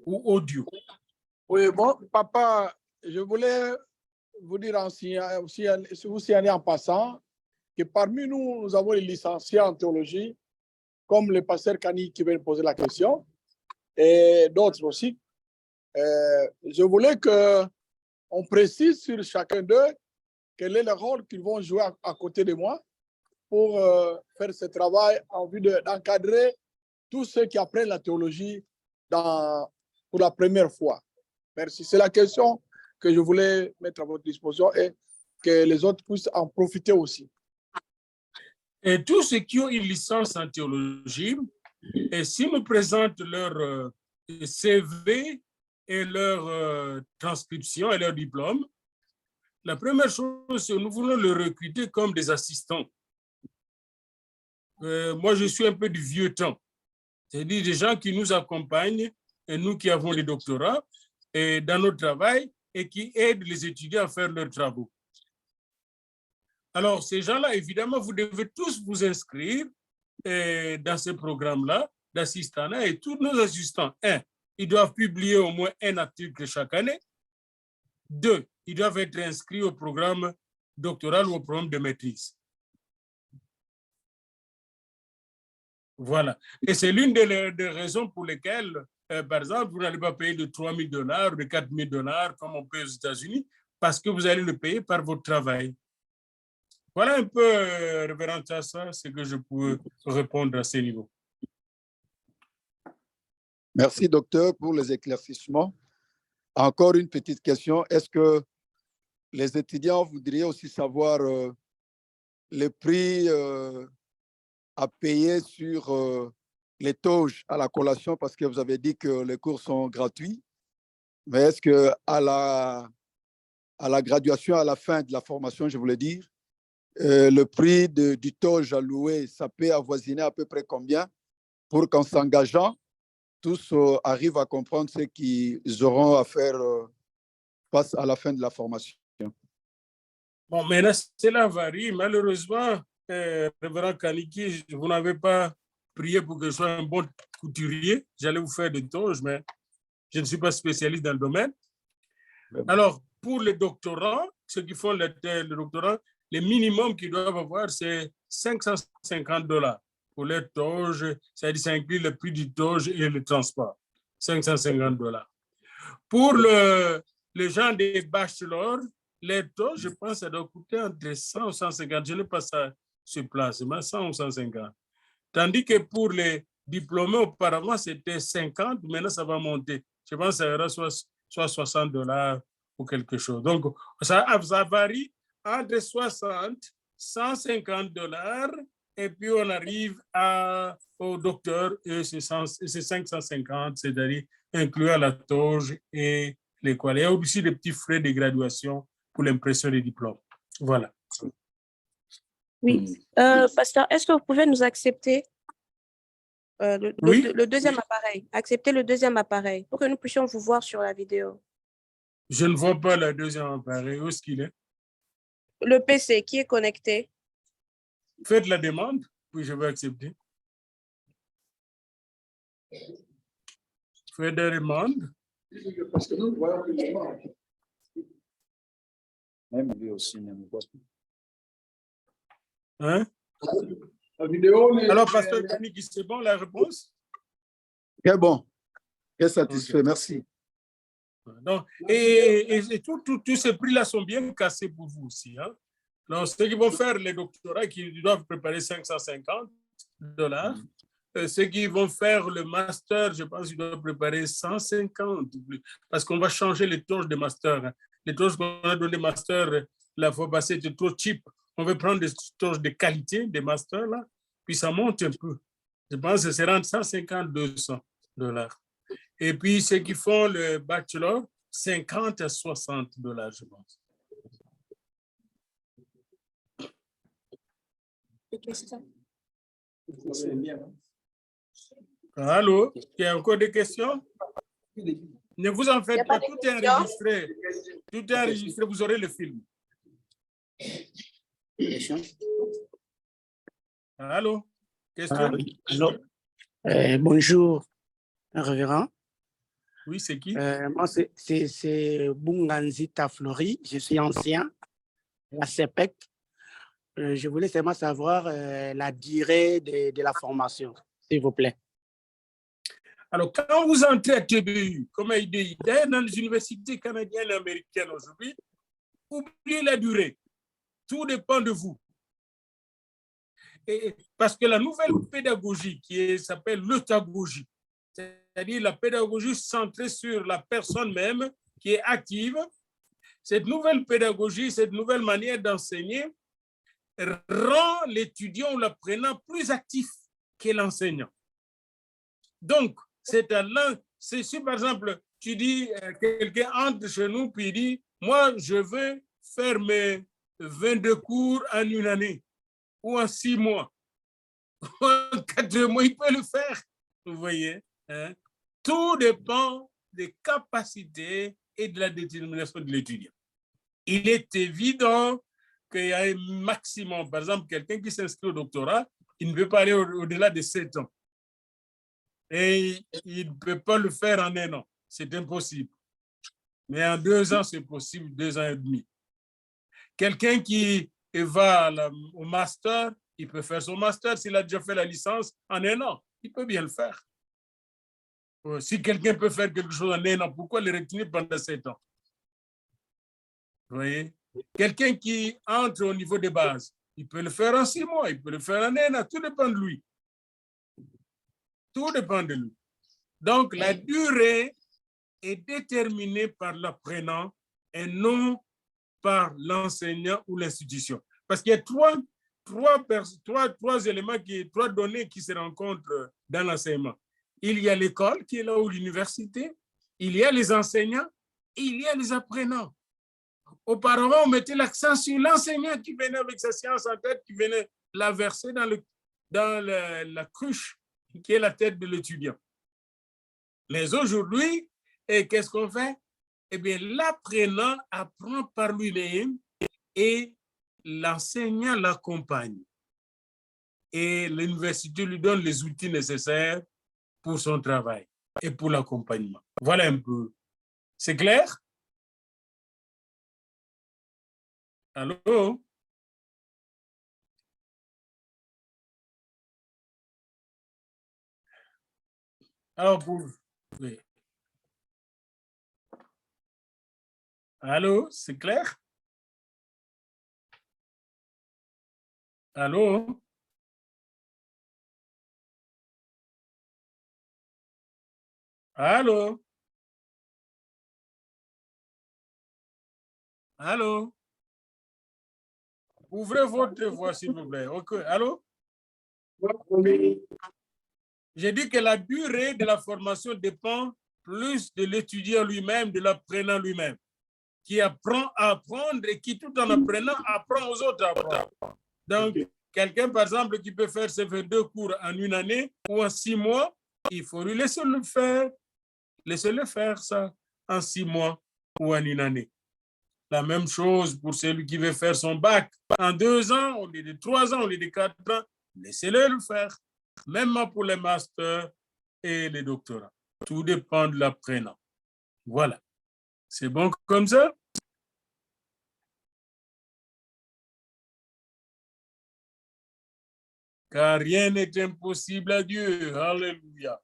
ou audio. Oui, bon, papa, je voulais vous dire aussi en passant que parmi nous, nous avons les licenciés en théologie, comme le pasteur Kani qui vient de poser la question, et d'autres aussi. Je voulais qu'on précise sur chacun d'eux quel est le rôle qu'ils vont jouer à côté de moi pour faire ce travail en vue d'encadrer tous ceux qui apprennent la théologie pour la première fois. Merci. C'est la question que je voulais mettre à votre disposition et que les autres puissent en profiter aussi. Et tous ceux qui ont une licence en théologie, et s'ils nous présentent leur CV et leur transcription et leur diplôme, la première chose, c'est que nous voulons le recruter comme des assistants. Moi, je suis un peu du vieux temps, c'est-à-dire des gens qui nous accompagnent, et nous qui avons des doctorats, et dans notre travail, et qui aident les étudiants à faire leurs travaux. Alors, ces gens-là, évidemment, vous devez tous vous inscrire dans ce programme-là, d'assistanat, et tous nos assistants, ils doivent publier au moins un article chaque année. 2, ils doivent être inscrits au programme doctoral ou au programme de maîtrise. Voilà. Et c'est l'une des raisons pour lesquelles, par exemple, vous n'allez pas payer de $3 000, de $4 000 comme on paye aux États-Unis, parce que vous allez le payer par votre travail. Voilà un peu, révérend Chassa, ce que je peux répondre à ce niveau. Merci, docteur, pour les éclaircissements. Encore une petite question. Est-ce que les étudiants voudraient aussi savoir les prix à payer sur les toges à la collation, parce que vous avez dit que les cours sont gratuits. Mais est-ce qu'à la graduation, à la fin de la formation, je voulais dire, le prix du toge à louer, ça peut avoisiner à peu près combien pour qu'en s'engageant, tous arrivent à comprendre ce qu'ils auront à faire face à la fin de la formation? Bon, maintenant, cela varie. Malheureusement, révérend Kaniki, vous n'avez pas prié pour que je sois un bon couturier. J'allais vous faire des toges, mais je ne suis pas spécialiste dans le domaine. Alors, pour les doctorants, ceux qui font le doctorat, le minimum qu'ils doivent avoir, c'est $550 pour les toges. C'est-à-dire, ça inclut le prix du toge et le transport. $550. Pour les gens des bachelors, les toges, je pense que ça doit coûter entre 100 ou 150. Je n'ai pas ça sur place, mais 100 ou 150. Tandis que pour les diplômés, auparavant, c'était 50. Maintenant, ça va monter. Je pense que ça ira soit $60 ou quelque chose. Donc, ça varie entre 60, $150 et puis on arrive au docteur et c'est 550, c'est-à-dire incluant la toge et l'école. Il y a aussi des petits frais de graduation pour l'impression des diplômes. Voilà. Oui. Pasteur, est-ce que vous pouvez nous accepter le deuxième appareil? Accepter le deuxième appareil pour que nous puissions vous voir sur la vidéo. Je ne vois pas le deuxième appareil. Où est-ce qu'il est? Le PC qui est connecté. Faites la demande, puis je vais accepter. Faites des demandes. Parce que nous voyons que les gens. Même lui aussi, ne me voit pas. Hein? La vidéo. Alors, pasteur Kaniki, c'est bon la réponse? Très bon. Très satisfait. Okay. Merci. Donc, et tous ces prix-là sont bien cassés pour vous aussi. Hein? Donc, ceux qui vont faire les doctorats, qui doivent préparer $550. Ceux qui vont faire le master, je pense qu'ils doivent préparer 150. Parce qu'on va changer les toges de master. Hein. Les toges qu'on a donné master, la fois passée, c'était trop cheap. On va prendre des toges de qualité, des masters, là, puis ça monte un peu. Je pense que c'est entre 150 $200. Et puis, ceux qui font le bachelor, 50 à 60 $, je pense. Des questions? Allô? Il y a encore des questions? Ne vous en faites pas, tout est enregistré. Tout est enregistré, vous aurez le film. Allô? Question? Allô? Bonjour, révérend. Oui, c'est qui? Moi, c'est Bunganzi Taflori. Je suis ancien à la CEPEC. Je voulais seulement savoir la durée de la formation, s'il vous plaît. Alors, quand vous entrez à TBU, comme il dit, dans les universités canadiennes et américaines aujourd'hui, oubliez la durée. Tout dépend de vous. Et parce que la nouvelle pédagogie qui s'appelle l'eutagogie, c'est-à-dire la pédagogie centrée sur la personne même qui est active, cette nouvelle pédagogie, cette nouvelle manière d'enseigner rend l'étudiant ou l'apprenant plus actif que l'enseignant. Donc, c'est si par exemple, tu dis, quelqu'un entre chez nous puis il dit, moi, je veux faire mes 22 cours en une année ou en 6 mois, ou en 4 mois, il peut le faire. Vous voyez, hein? Tout dépend des capacités et de la détermination de l'étudiant. Il est évident qu'il y a un maximum. Par exemple, quelqu'un qui s'inscrit au doctorat, il ne peut pas aller au-delà de 7 ans. Et il ne peut pas le faire en 1 an. C'est impossible. Mais en 2 ans, c'est possible, 2 ans et demi. Quelqu'un qui va au master, il peut faire son master. S'il a déjà fait la licence en 1 an, il peut bien le faire. Si quelqu'un peut faire quelque chose en 1 an, pourquoi le retenir pendant 7 ans? Vous voyez? Quelqu'un qui entre au niveau de base, Il peut le faire en 6 mois, il peut le faire en 1 an, tout dépend de lui. Tout dépend de lui. Donc, la durée est déterminée par l'apprenant et non par l'enseignant ou l'institution. Parce qu'il y a trois éléments, trois données qui se rencontrent dans l'enseignement. Il y a l'école qui est là, ou l'université, il y a les enseignants, et il y a les apprenants. Auparavant, on mettait l'accent sur l'enseignant qui venait avec sa science en tête, qui venait la verser dans la cruche qui est la tête de l'étudiant. Mais aujourd'hui, qu'est-ce qu'on fait? Eh bien, l'apprenant apprend par lui-même et l'enseignant l'accompagne. Et l'université lui donne les outils nécessaires pour son travail et pour l'accompagnement. Voilà un peu. C'est clair? Allô? Alors, oui. Allô, c'est clair? Allô? Allô? Allô? Ouvrez votre voix, s'il vous plaît. OK. Allô? J'ai dit que la durée de la formation dépend plus de l'étudiant lui-même, de l'apprenant lui-même, qui apprend à apprendre et qui, tout en apprenant, apprend aux autres à apprendre. Donc, quelqu'un, par exemple, qui peut faire ses 22 cours en 1 année ou en 6 mois, il faut lui laisser le faire. Laissez-le faire ça en 6 mois ou en 1 année. La même chose pour celui qui veut faire son bac en 2 ans, au lieu de 3 ans, au lieu de 4 ans. Laissez-le le faire. Même pour les masters et les doctorats. Tout dépend de l'apprenant. Voilà. C'est bon comme ça? Car rien n'est impossible à Dieu. Alléluia.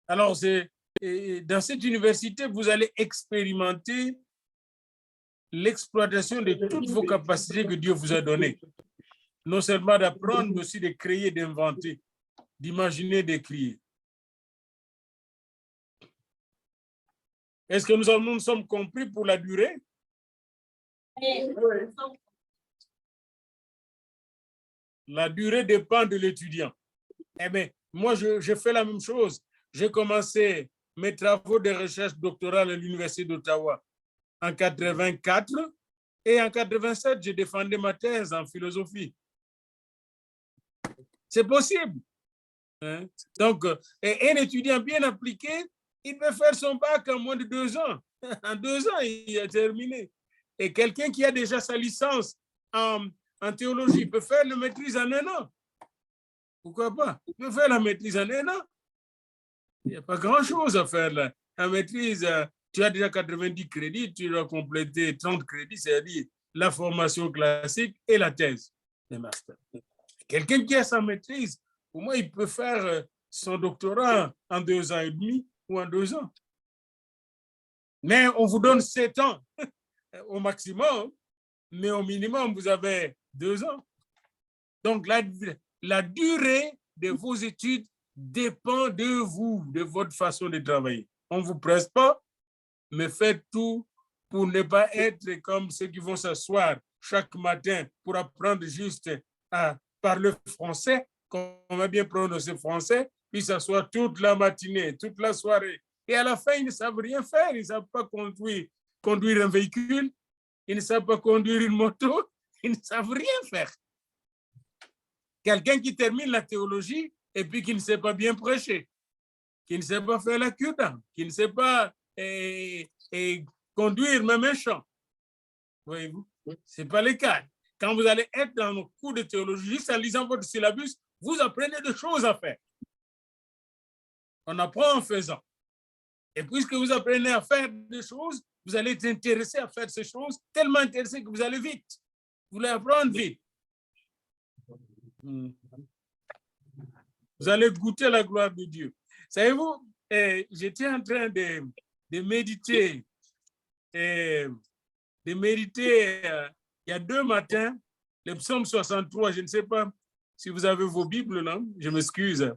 Alors, dans cette université, vous allez expérimenter l'exploitation de toutes vos capacités que Dieu vous a données. Non seulement d'apprendre, mais aussi de créer, d'inventer, d'imaginer, d'écrire. Est-ce que nous sommes compris pour la durée? La durée dépend de l'étudiant. Eh bien, moi, je fais la même chose. J'ai commencé mes travaux de recherche doctorale à l'Université d'Ottawa en 84 et en 87, j'ai défendu ma thèse en philosophie. C'est possible. Hein? Donc, un étudiant bien appliqué, il peut faire son bac en moins de 2 ans. En 2 ans, il a terminé. Et quelqu'un qui a déjà sa licence en théologie peut faire la maîtrise en 1 an. Pourquoi pas? Il peut faire la maîtrise en 1 an. Il n'y a pas grand-chose à faire là. La maîtrise, tu as déjà 90 crédits, tu dois compléter 30 crédits, c'est-à-dire la formation classique et la thèse de master. Quelqu'un qui a sa maîtrise, pour moi, il peut faire son doctorat en 2 ans et demi ou en 2 ans. Mais on vous donne 7 ans au maximum, mais au minimum, vous avez 2 ans. Donc, la durée de vos études dépend de vous, de votre façon de travailler. On ne vous presse pas, mais faites tout pour ne pas être comme ceux qui vont s'asseoir chaque matin pour apprendre juste à parler français, qu'on va bien prononcer français, puis s'asseoir toute la matinée, toute la soirée. Et à la fin, ils ne savent rien faire. Ils ne savent pas conduire un véhicule, ils ne savent pas conduire une moto, ils ne savent rien faire. Quelqu'un qui termine la théologie et puis qui ne sait pas bien prêcher, qui ne sait pas faire la cure-dent, qui ne sait pas conduire même un champ. Voyez-vous, ce n'est pas le cas. Quand vous allez être dans nos cours de théologie, juste en lisant votre syllabus, vous apprenez des choses à faire. On apprend en faisant. Et puisque vous apprenez à faire des choses, vous allez être intéressé à faire ces choses, tellement intéressé que vous allez vite. Vous allez apprendre vite. Vous allez goûter la gloire de Dieu. Savez-vous, j'étais en train de méditer de méditer il y a 2 matins, le psaume 63. Je ne sais pas si vous avez vos Bibles, non? Je m'excuse.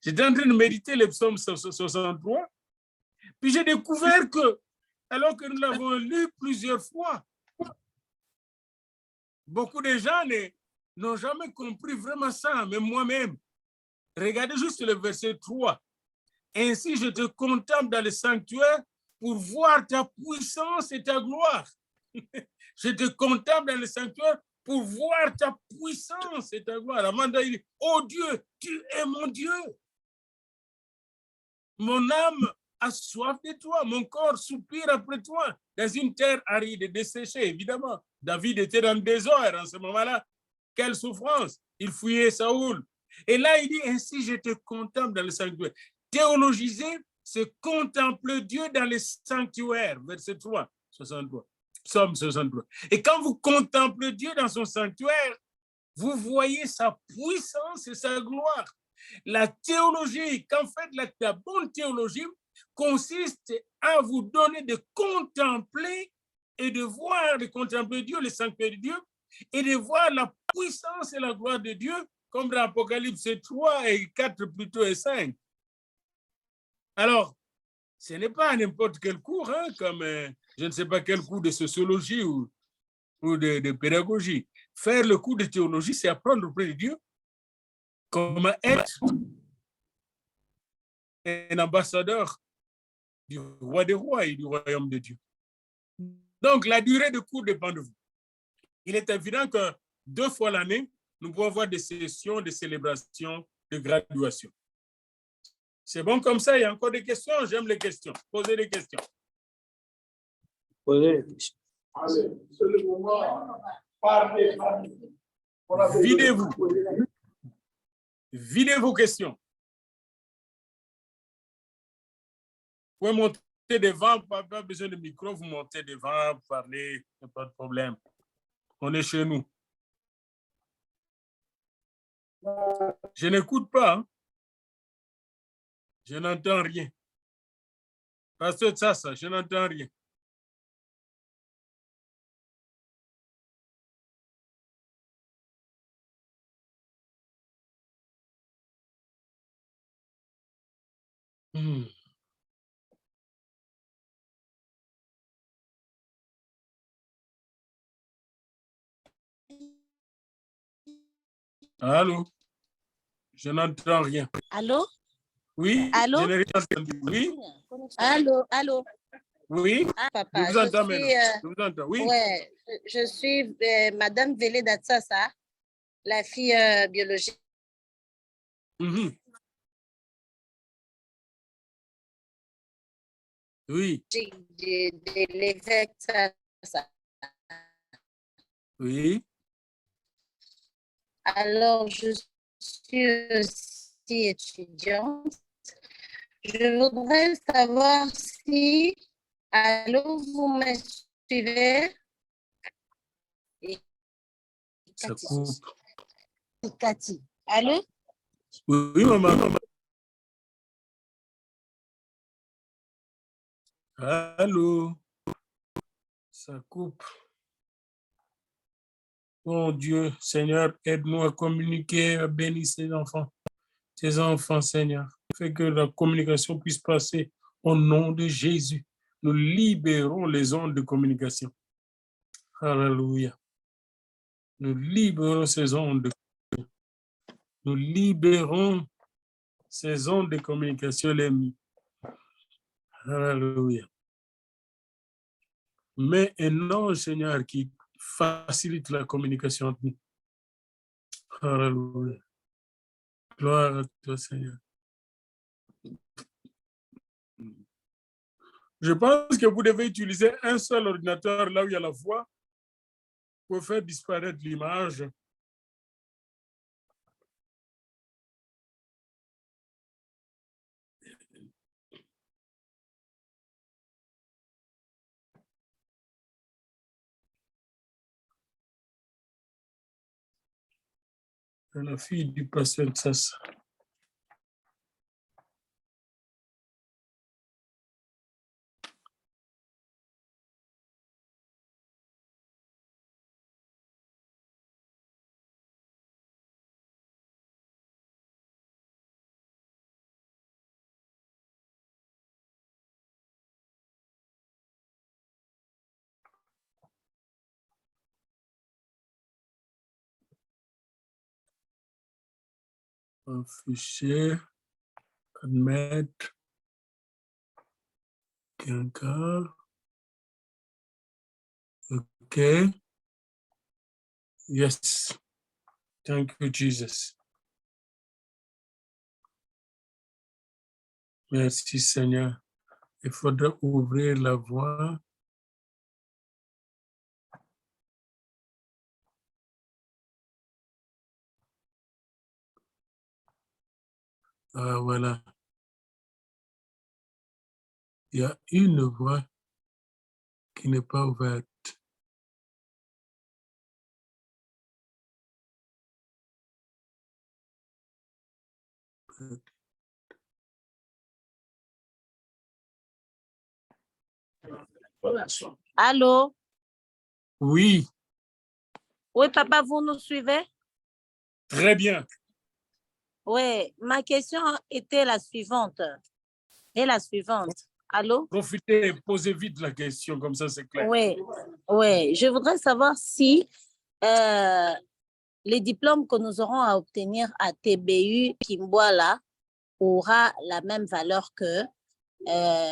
J'étais en train de méditer le psaume 63. Puis j'ai découvert que, alors que nous l'avons lu plusieurs fois, beaucoup de gens n'ont jamais compris vraiment ça, même moi-même. Regardez juste le verset 3. Ainsi, je te contemple dans le sanctuaire pour voir ta puissance et ta gloire. Je te contemple dans le sanctuaire pour voir ta puissance et ta gloire. Amanda, il dit, oh Dieu, tu es mon Dieu. Mon âme a soif de toi, mon corps soupire après toi, dans une terre aride et desséchée, évidemment. David était dans le désert en ce moment-là. Quelle souffrance! Il fuyait Saoul. Et là, il dit, ainsi je te contemple dans le sanctuaire. Théologiser, c'est contempler Dieu dans le sanctuaire. Verset 3, 63. Psaume 63. Et quand vous contemplez Dieu dans son sanctuaire, vous voyez sa puissance et sa gloire. La théologie, qu'en fait, la bonne théologie consiste à vous donner de contempler et de voir, de contempler Dieu, le sanctuaire de Dieu, et de voir la puissance et la gloire de Dieu, comme dans Apocalypse 3 et 4 plutôt et 5. Alors, ce n'est pas n'importe quel cours, hein, comme je ne sais pas quel cours de sociologie ou de pédagogie. Faire le cours de théologie, c'est apprendre auprès de Dieu comment être un ambassadeur du roi des rois et du royaume de Dieu. Donc, la durée de cours dépend de vous. Il est évident que 2 fois l'année, nous pouvons avoir des sessions de célébration de graduation. C'est bon comme ça? Il y a encore des questions? J'aime les questions. Posez des questions. Posez les questions. Allez, c'est le moment. Parlez. Videz-vous. Videz vos questions. Vous pouvez monter devant, pas besoin de micro, vous montez devant, vous parlez, il n'y a pas de problème. On est chez nous. Je n'écoute pas. Hein? Je n'entends rien. Pasteur Tsassa, je n'entends rien. Allô? Je n'entends rien. Allô? Oui? Allô? Je n'ai rien entendu. Oui? Allô? Allô? Oui? Ah, Je papa, vous entends maintenant. Je vous entends. Oui? ouais, je suis Madame Vélé Datsassa, la fille biologique Mhm. Oui. de l'évêque Tsassa. Oui. Alors, je suis aussi étudiante. Je voudrais savoir si, allô, vous me suivez? Ça coupe. Cathy. Allô? Oui, maman. Allô? Ça coupe. Oh Dieu, Seigneur, aide-nous à communiquer, à bénir tes enfants, Seigneur. Fais que la communication puisse passer au nom de Jésus. Nous libérons les ondes de communication. Alléluia. Nous libérons ces ondes. Nous libérons ces ondes de communication. Alléluia. Mais un ange, Seigneur, qui facilite la communication entre nous. Alléluia. Gloire à toi, Seigneur. Je pense que vous devez utiliser un seul ordinateur là où il y a la voix pour faire disparaître l'image. La fille du pasteur Tsassa. Afficher, admettre, quelqu'un. Okay. Yes. Thank you, Jesus. Merci, Seigneur. Il faudra ouvrir la voie. Ah, voilà. Il y a une voie qui n'est pas ouverte. Allô? Oui, Oui, papa, vous nous suivez? très bien. Oui, ma question était la suivante. Allô? Profitez, posez vite la question, comme ça c'est clair. Oui, oui. Je voudrais savoir si les diplômes que nous aurons à obtenir à TBU Kimboala aura la même valeur que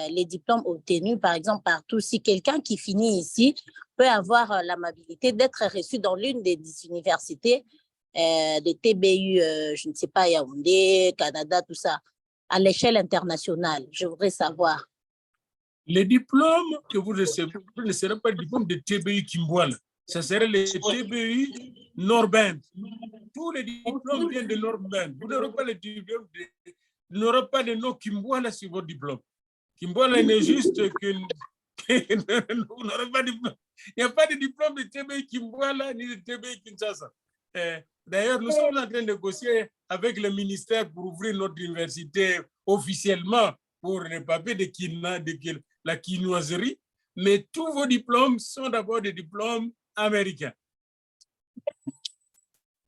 les diplômes obtenus, par exemple, partout. Si quelqu'un qui finit ici peut avoir l'amabilité d'être reçu dans l'une des universités de TBU, je ne sais pas, Yaoundé, Canada, tout ça, à l'échelle internationale. Je voudrais savoir. Les diplômes que vous recevez ne seront pas les diplômes de TBU Kimboala. Ce seraient les TBU Norband. Tous les diplômes viennent de Norband. Vous n'aurez pas les diplômes vous n'aurez pas de nom Kimboala sur vos diplômes. Kimboala n'est juste que vous n'aurez pas de diplôme. Il n'y a pas de diplôme de TBU Kimboala ni de TBU Kinshasa. D'ailleurs, nous sommes en train de négocier avec le ministère pour ouvrir notre université officiellement pour les papiers de la quinoiserie, mais tous vos diplômes sont d'abord des diplômes américains.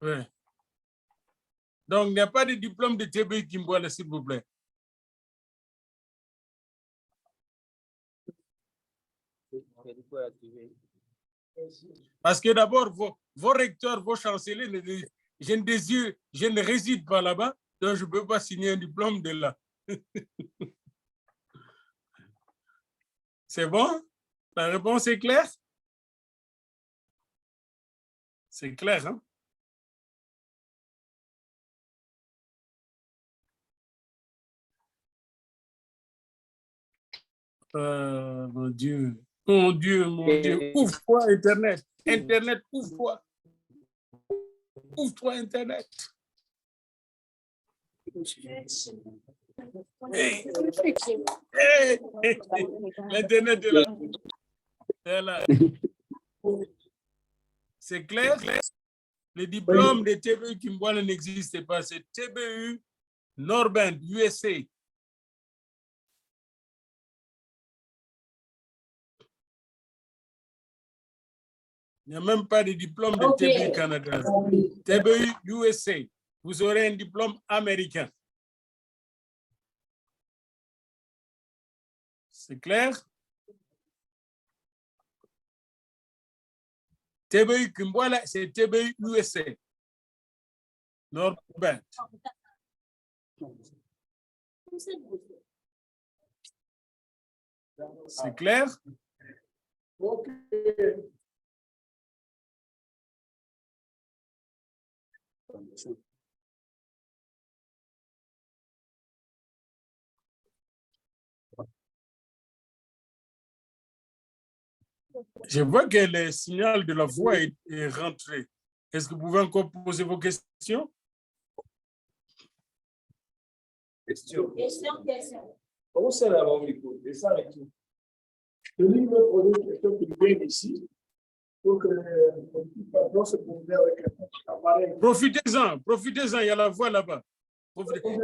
Ouais. Donc, il n'y a pas de diplôme de TBU Kimboala, s'il vous plaît. Parce que d'abord, vos recteurs, vos chanceliers, je ne réside pas là-bas, donc je ne peux pas signer un diplôme de là. C'est bon? La réponse est claire? C'est clair, hein? Mon Dieu, mon Dieu, mon Dieu. Ouvre-toi, Internet. Internet, ouvre-toi. Ouvre-toi, Internet. Hey. Hey. L'Internet est là. C'est là. C'est clair? Le diplôme de TBU Kimboala n'existe pas. C'est TBU Norband, USA. Il n'y a même pas de diplôme de TBU Canada. TBU USA. Vous aurez un diplôme américain. C'est clair? TBU Kimboala, c'est TBU USA. Norband. C'est clair? Ok. Je vois que le signal de la voix est rentré. Est-ce que vous pouvez encore poser vos questions? Question. Comment c'est là, mon micro? C'est ça avec tout. Je vais me poser une question qui vient ici. Pour que le se poser avec un appareil. Profitez-en, profitez-en, il y a la voix là-bas.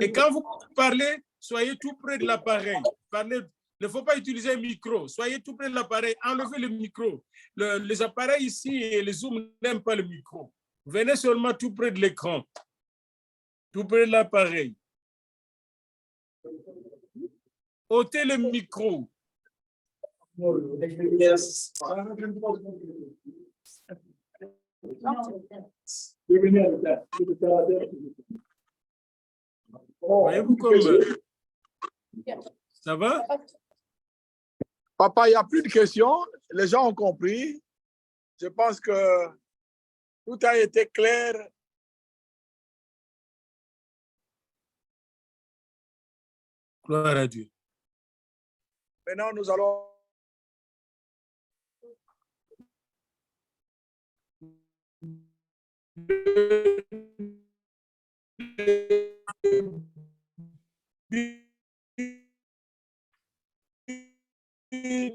Et quand vous parlez, soyez tout près de l'appareil. Parlez. Il ne faut pas utiliser un micro. Soyez tout près de l'appareil. Enlevez le micro. Les appareils ici et les zooms n'aiment pas le micro. Venez seulement tout près de l'écran. Tout près de l'appareil. ôtez le micro. Yes. Voyez-vous comme ça va? Papa, il n'y a plus de questions. Les gens ont compris. Je pense que tout a été clair. Gloire à Dieu. Maintenant, nous allons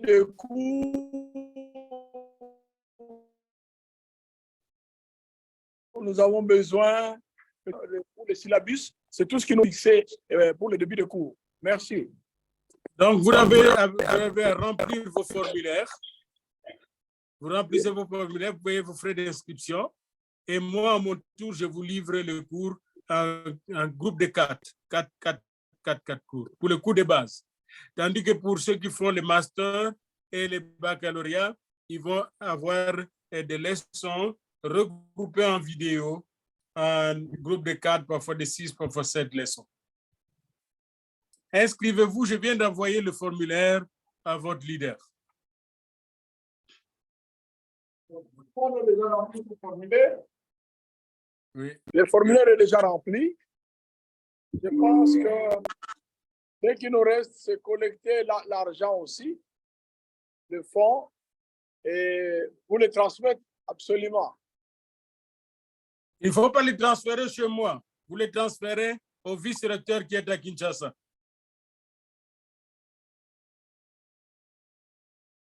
de cours. Nous avons besoin pour les syllabus. C'est tout ce qui nous fixait pour le début de cours. Merci. Donc, vous avez à remplir vos formulaires. Vous remplissez vos formulaires, vous payez vos frais d'inscription. Et moi, à mon tour, je vous livre le cours en groupe de 4 cours, pour le cours de base. Tandis que pour ceux qui font le master et le baccalauréat, ils vont avoir des leçons regroupées en vidéo, en groupe de 4, parfois de 6, parfois 7 leçons. Inscrivez-vous, je viens d'envoyer le formulaire à votre leader. Oui. Le formulaire est déjà rempli. Je pense que dès qu'il nous reste, c'est collecter l'argent aussi, le fonds, et vous le transmettre absolument. Il ne faut pas les transférer chez moi. Vous les transférez au vice-recteur qui est à Kinshasa.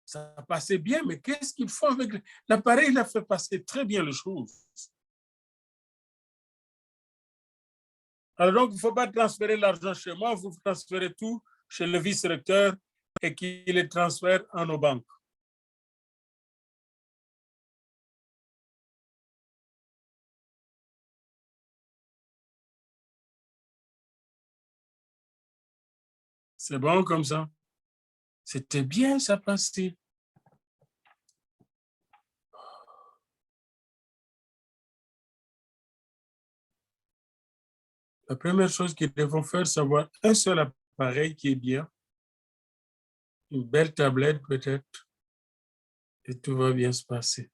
Ça passait bien, mais qu'est-ce qu'ils font avec l'appareil? Il a fait passer très bien les choses. Alors donc, il ne faut pas transférer l'argent chez moi, vous transférez tout chez le vice-recteur et qu'il les transfère en nos banques. C'est bon comme ça? C'était bien, ça passait. La première chose qu'ils devront faire, c'est avoir un seul appareil qui est bien, une belle tablette peut-être, et tout va bien se passer.